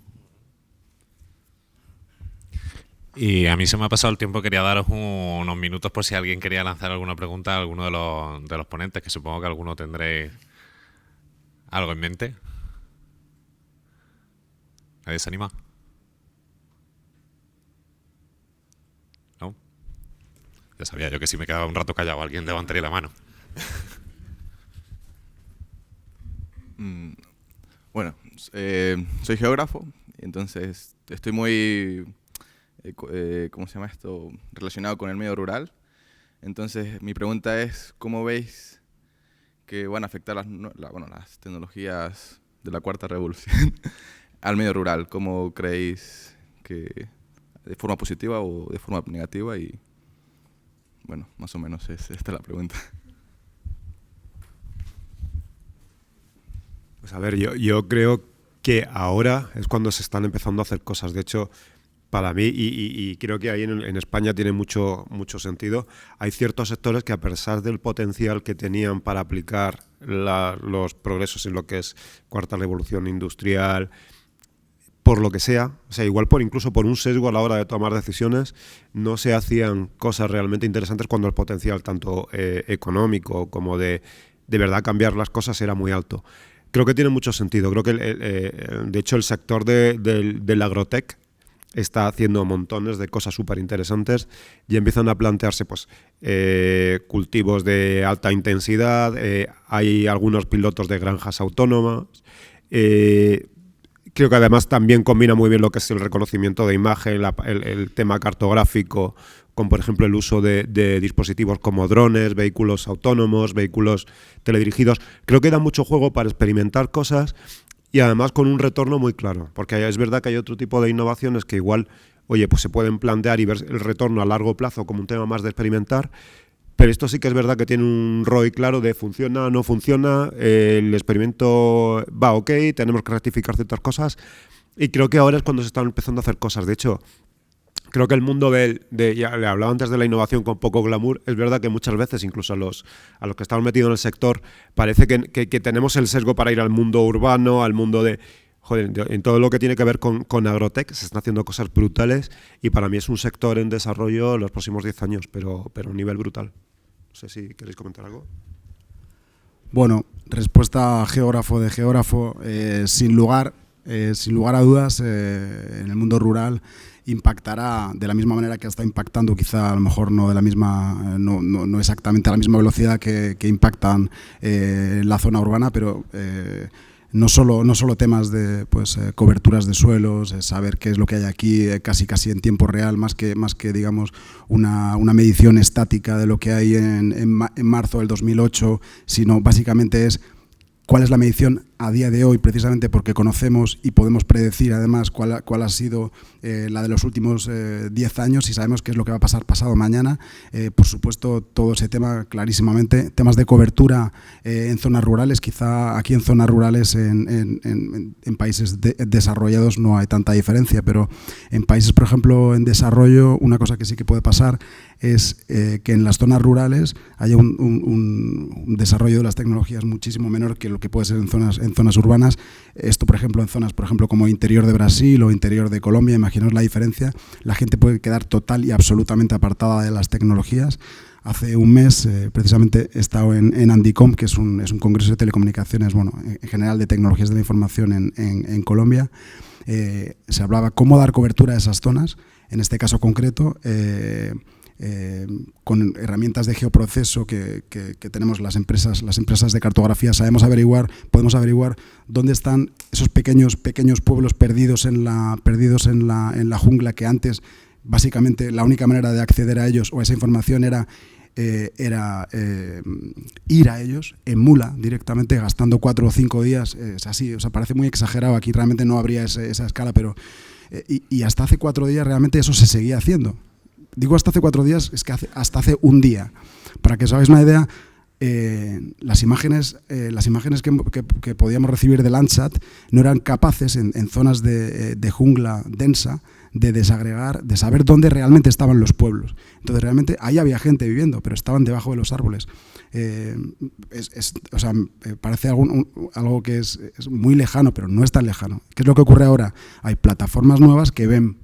Y a mí se me ha pasado el tiempo, quería daros unos minutos por si alguien quería lanzar alguna pregunta a alguno de los ponentes, que supongo que alguno tendréis algo en mente. ¿Nadie se anima? ¿No? Ya sabía yo que si me quedaba un rato callado alguien levantaría la mano. Bueno, soy geógrafo, Entonces, estoy muy, ¿cómo se llama esto?, relacionado con el medio rural. Entonces, mi pregunta es, ¿cómo veis que van a afectar las tecnologías de la cuarta revolución al medio rural? ¿Cómo creéis que de forma positiva o de forma negativa? Y bueno, más o menos esta es la pregunta. Pues a ver, yo creo que ahora es cuando se están empezando a hacer cosas. De hecho, para mí, y creo que ahí en España tiene mucho sentido, hay ciertos sectores que a pesar del potencial que tenían para aplicar los progresos en lo que es cuarta revolución industrial, por lo que sea, o sea, igual incluso por un sesgo a la hora de tomar decisiones, no se hacían cosas realmente interesantes cuando el potencial tanto económico como de verdad cambiar las cosas era muy alto. Creo que tiene mucho sentido. Creo que, de hecho, el sector del agrotech está haciendo montones de cosas súper interesantes y empiezan a plantearse pues, cultivos de alta intensidad, hay algunos pilotos de granjas autónomas. Creo que además también combina muy bien lo que es el reconocimiento de imagen, el tema cartográfico, con por ejemplo el uso de dispositivos como drones, vehículos autónomos, vehículos teledirigidos. Creo que da mucho juego para experimentar cosas y además con un retorno muy claro, porque es verdad que hay otro tipo de innovaciones que igual, oye, pues se pueden plantear y ver el retorno a largo plazo como un tema más de experimentar, pero esto sí que es verdad que tiene un ROI claro de funciona, no funciona, el experimento va ok, tenemos que rectificar ciertas cosas y creo que ahora es cuando se están empezando a hacer cosas. De hecho, creo que el mundo ya le hablaba antes de la innovación con poco glamour, es verdad que muchas veces, incluso a los que estamos metidos en el sector, parece que tenemos el sesgo para ir al mundo urbano, al mundo de... Joder, en todo lo que tiene que ver con agrotech se están haciendo cosas brutales y para mí es un sector en desarrollo en los próximos 10 años, pero a un nivel brutal. No sé si queréis comentar algo. Bueno, respuesta geógrafo de geógrafo, sin lugar a dudas, en el mundo rural impactará de la misma manera que está impactando, quizá a lo mejor no de la misma, no exactamente a la misma velocidad que impactan la zona urbana, pero no solo temas de coberturas de suelos, saber qué es lo que hay aquí casi en tiempo real, más que digamos una medición estática de lo que hay en marzo del 2008, sino básicamente es cuál es la medición a día de hoy, precisamente porque conocemos y podemos predecir además cuál ha sido la de los últimos 10 años y sabemos qué es lo que va a pasar pasado mañana. Por supuesto, todo ese tema clarísimamente. Temas de cobertura en zonas rurales, quizá aquí en zonas rurales en países desarrollados no hay tanta diferencia, pero en países, por ejemplo, en desarrollo, una cosa que sí que puede pasar es que en las zonas rurales haya un desarrollo de las tecnologías muchísimo menor que lo que puede ser en zonas urbanas. Esto, por ejemplo, en zonas como interior de Brasil o interior de Colombia, imaginaos la diferencia. La gente puede quedar total y absolutamente apartada de las tecnologías. Hace un mes, precisamente, he estado en Andicom, que es un congreso de telecomunicaciones, bueno, en general de tecnologías de la información en Colombia. Se hablaba cómo dar cobertura a esas zonas, en este caso concreto, con herramientas de geoproceso que tenemos las empresas de cartografía, podemos averiguar dónde están esos pequeños pueblos perdidos en la jungla, que antes básicamente la única manera de acceder a ellos o a esa información era ir a ellos en mula directamente, gastando 4 o 5 días. Es así, o sea, parece muy exagerado, aquí realmente no habría esa escala, pero y hasta hace 4 días realmente eso se seguía haciendo. Digo hasta hace 4 días, es que hasta hace un día. Para que os hagáis una idea, las imágenes que podíamos recibir de Landsat no eran capaces en zonas de jungla densa de desagregar, de saber dónde realmente estaban los pueblos. Entonces realmente ahí había gente viviendo, pero estaban debajo de los árboles. Parece algo que es muy lejano, pero no es tan lejano. ¿Qué es lo que ocurre ahora? Hay plataformas nuevas que ven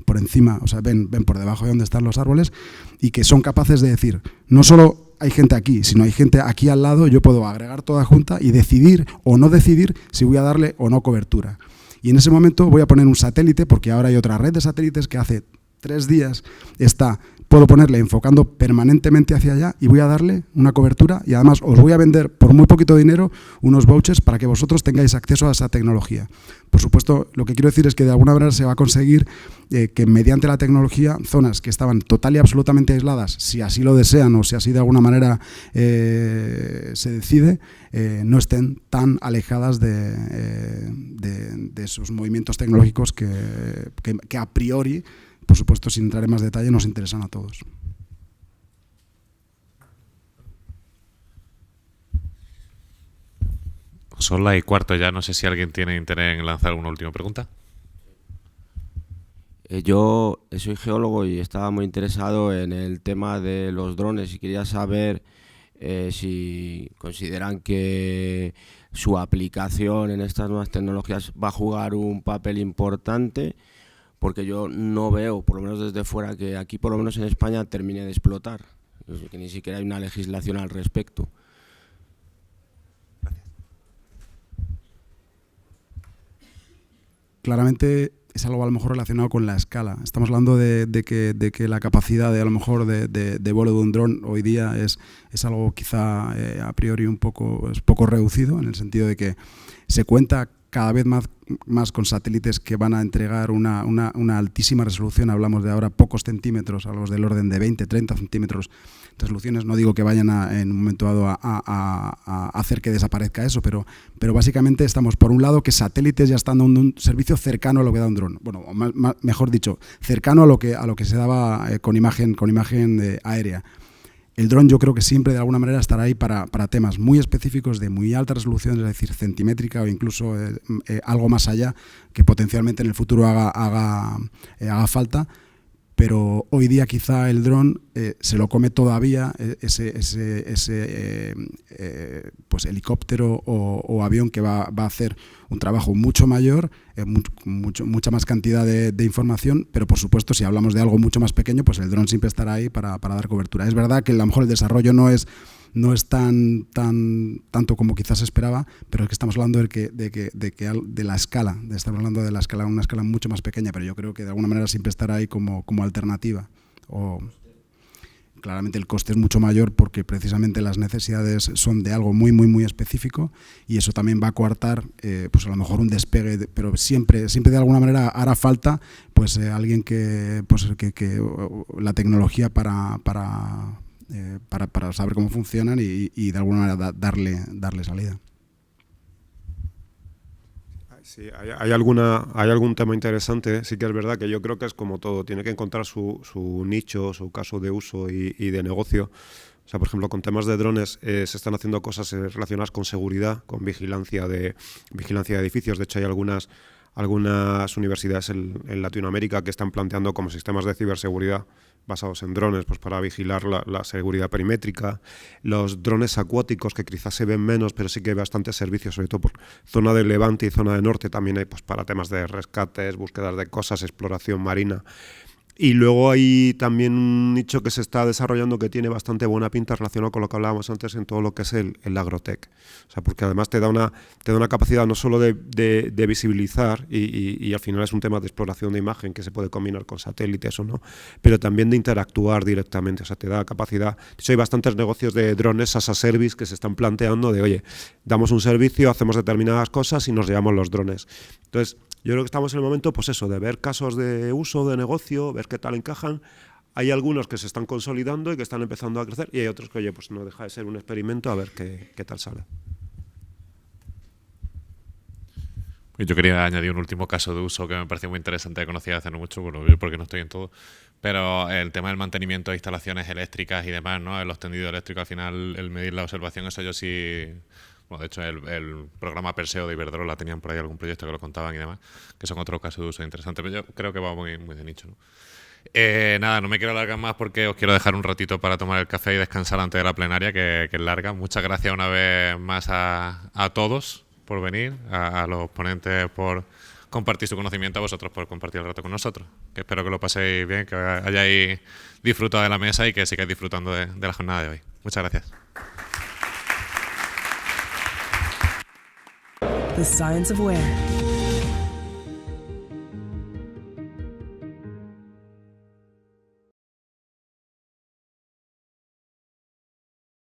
por encima, o sea, ven por debajo de donde están los árboles y que son capaces de decir, no solo hay gente aquí, sino hay gente aquí al lado, yo puedo agregar toda junta y decidir o no decidir si voy a darle o no cobertura. Y en ese momento voy a poner un satélite, porque ahora hay otra red de satélites que hace 3 días puedo ponerle enfocando permanentemente hacia allá y voy a darle una cobertura y además os voy a vender por muy poquito dinero unos vouchers para que vosotros tengáis acceso a esa tecnología. Por supuesto, lo que quiero decir es que de alguna manera se va a conseguir que mediante la tecnología zonas que estaban total y absolutamente aisladas, si así lo desean o si así de alguna manera se decide, no estén tan alejadas de esos movimientos tecnológicos que a priori, por supuesto, sin entrar en más detalle, nos interesan a todos. Son las 1:15 ya, no sé si alguien tiene interés en lanzar una última pregunta. Yo soy geólogo y estaba muy interesado en el tema de los drones y quería saber si consideran que su aplicación en estas nuevas tecnologías va a jugar un papel importante, porque yo no veo, por lo menos desde fuera, que aquí, por lo menos en España, termine de explotar, que ni siquiera hay una legislación al respecto. Claramente es algo a lo mejor relacionado con la escala. Estamos hablando de que la capacidad de a lo mejor de vuelo de un dron hoy día es algo quizá a priori poco reducido, en el sentido de que se cuenta cada vez más con satélites que van a entregar una altísima resolución. Hablamos de ahora pocos centímetros, hablamos del orden de 20, 30 centímetros resoluciones. No digo que vayan en un momento dado a hacer que desaparezca eso, pero básicamente estamos, por un lado, que satélites ya están dando un servicio cercano a lo que da un dron. Bueno, mejor dicho, cercano a lo que se daba con imagen aérea. El dron yo creo que siempre de alguna manera estará ahí para temas muy específicos de muy alta resolución, es decir, centimétrica o incluso algo más allá, que potencialmente en el futuro haga falta. Pero hoy día quizá el dron se lo come todavía ese pues helicóptero o avión que va a hacer un trabajo mucho mayor, mucha más cantidad de información, pero por supuesto si hablamos de algo mucho más pequeño, pues el dron siempre estará ahí para dar cobertura. Es verdad que a lo mejor el desarrollo no es tanto como quizás se esperaba, pero es que estamos hablando de la escala, estamos hablando de la escala, una escala mucho más pequeña, pero yo creo que de alguna manera siempre estará ahí como alternativa. Claramente el coste es mucho mayor porque precisamente las necesidades son de algo muy, muy, muy específico y eso también va a coartar pues a lo mejor un despegue, pero siempre de alguna manera hará falta pues alguien que la tecnología para saber cómo funcionan y de alguna manera darle salida. Sí, hay algún tema interesante. Sí que es verdad que yo creo que es como todo, tiene que encontrar su nicho, su caso de uso y de negocio. O sea, por ejemplo, con temas de drones se están haciendo cosas relacionadas con seguridad, con vigilancia de edificios. De hecho, hay algunas universidades en Latinoamérica que están planteando como sistemas de ciberseguridad basados en drones, pues para vigilar la seguridad perimétrica. Los drones acuáticos, que quizás se ven menos, pero sí que hay bastantes servicios, sobre todo por zona de Levante y zona de Norte, también hay pues para temas de rescates, búsquedas de cosas, exploración marina. Y luego hay también un nicho que se está desarrollando que tiene bastante buena pinta relacionado con lo que hablábamos antes en todo lo que es el agrotech. O sea, porque además te da una capacidad no solo de visibilizar y al final es un tema de exploración de imagen que se puede combinar con satélites o no, pero también de interactuar directamente. O sea, te da capacidad. De hecho, hay bastantes negocios de drones as a service que se están planteando de, oye, damos un servicio, hacemos determinadas cosas y nos llevamos los drones. Entonces, yo creo que estamos en el momento, pues eso, de ver casos de uso, de negocio, ver qué tal encajan. Hay algunos que se están consolidando y que están empezando a crecer y hay otros que, oye, pues no deja de ser un experimento a ver qué tal sale. Yo quería añadir un último caso de uso que me pareció muy interesante, que conocía hace no mucho, bueno, porque no estoy en todo, pero el tema del mantenimiento de instalaciones eléctricas y demás, ¿no? Los tendidos eléctricos, al final, el medir la observación, eso yo sí... Bueno, de hecho, el programa Perseo de Iberdrola tenían por ahí algún proyecto que lo contaban y demás, que son otro caso de uso interesante, pero yo creo que va muy, muy de nicho, ¿no? Nada, no me quiero alargar más porque os quiero dejar un ratito para tomar el café y descansar antes de la plenaria, que es larga. Muchas gracias una vez más a todos por venir, a los ponentes por compartir su conocimiento, a vosotros por compartir el rato con nosotros. Que espero que lo paséis bien, que hayáis disfrutado de la mesa y que sigáis disfrutando de la jornada de hoy. Muchas gracias. The Science of Where.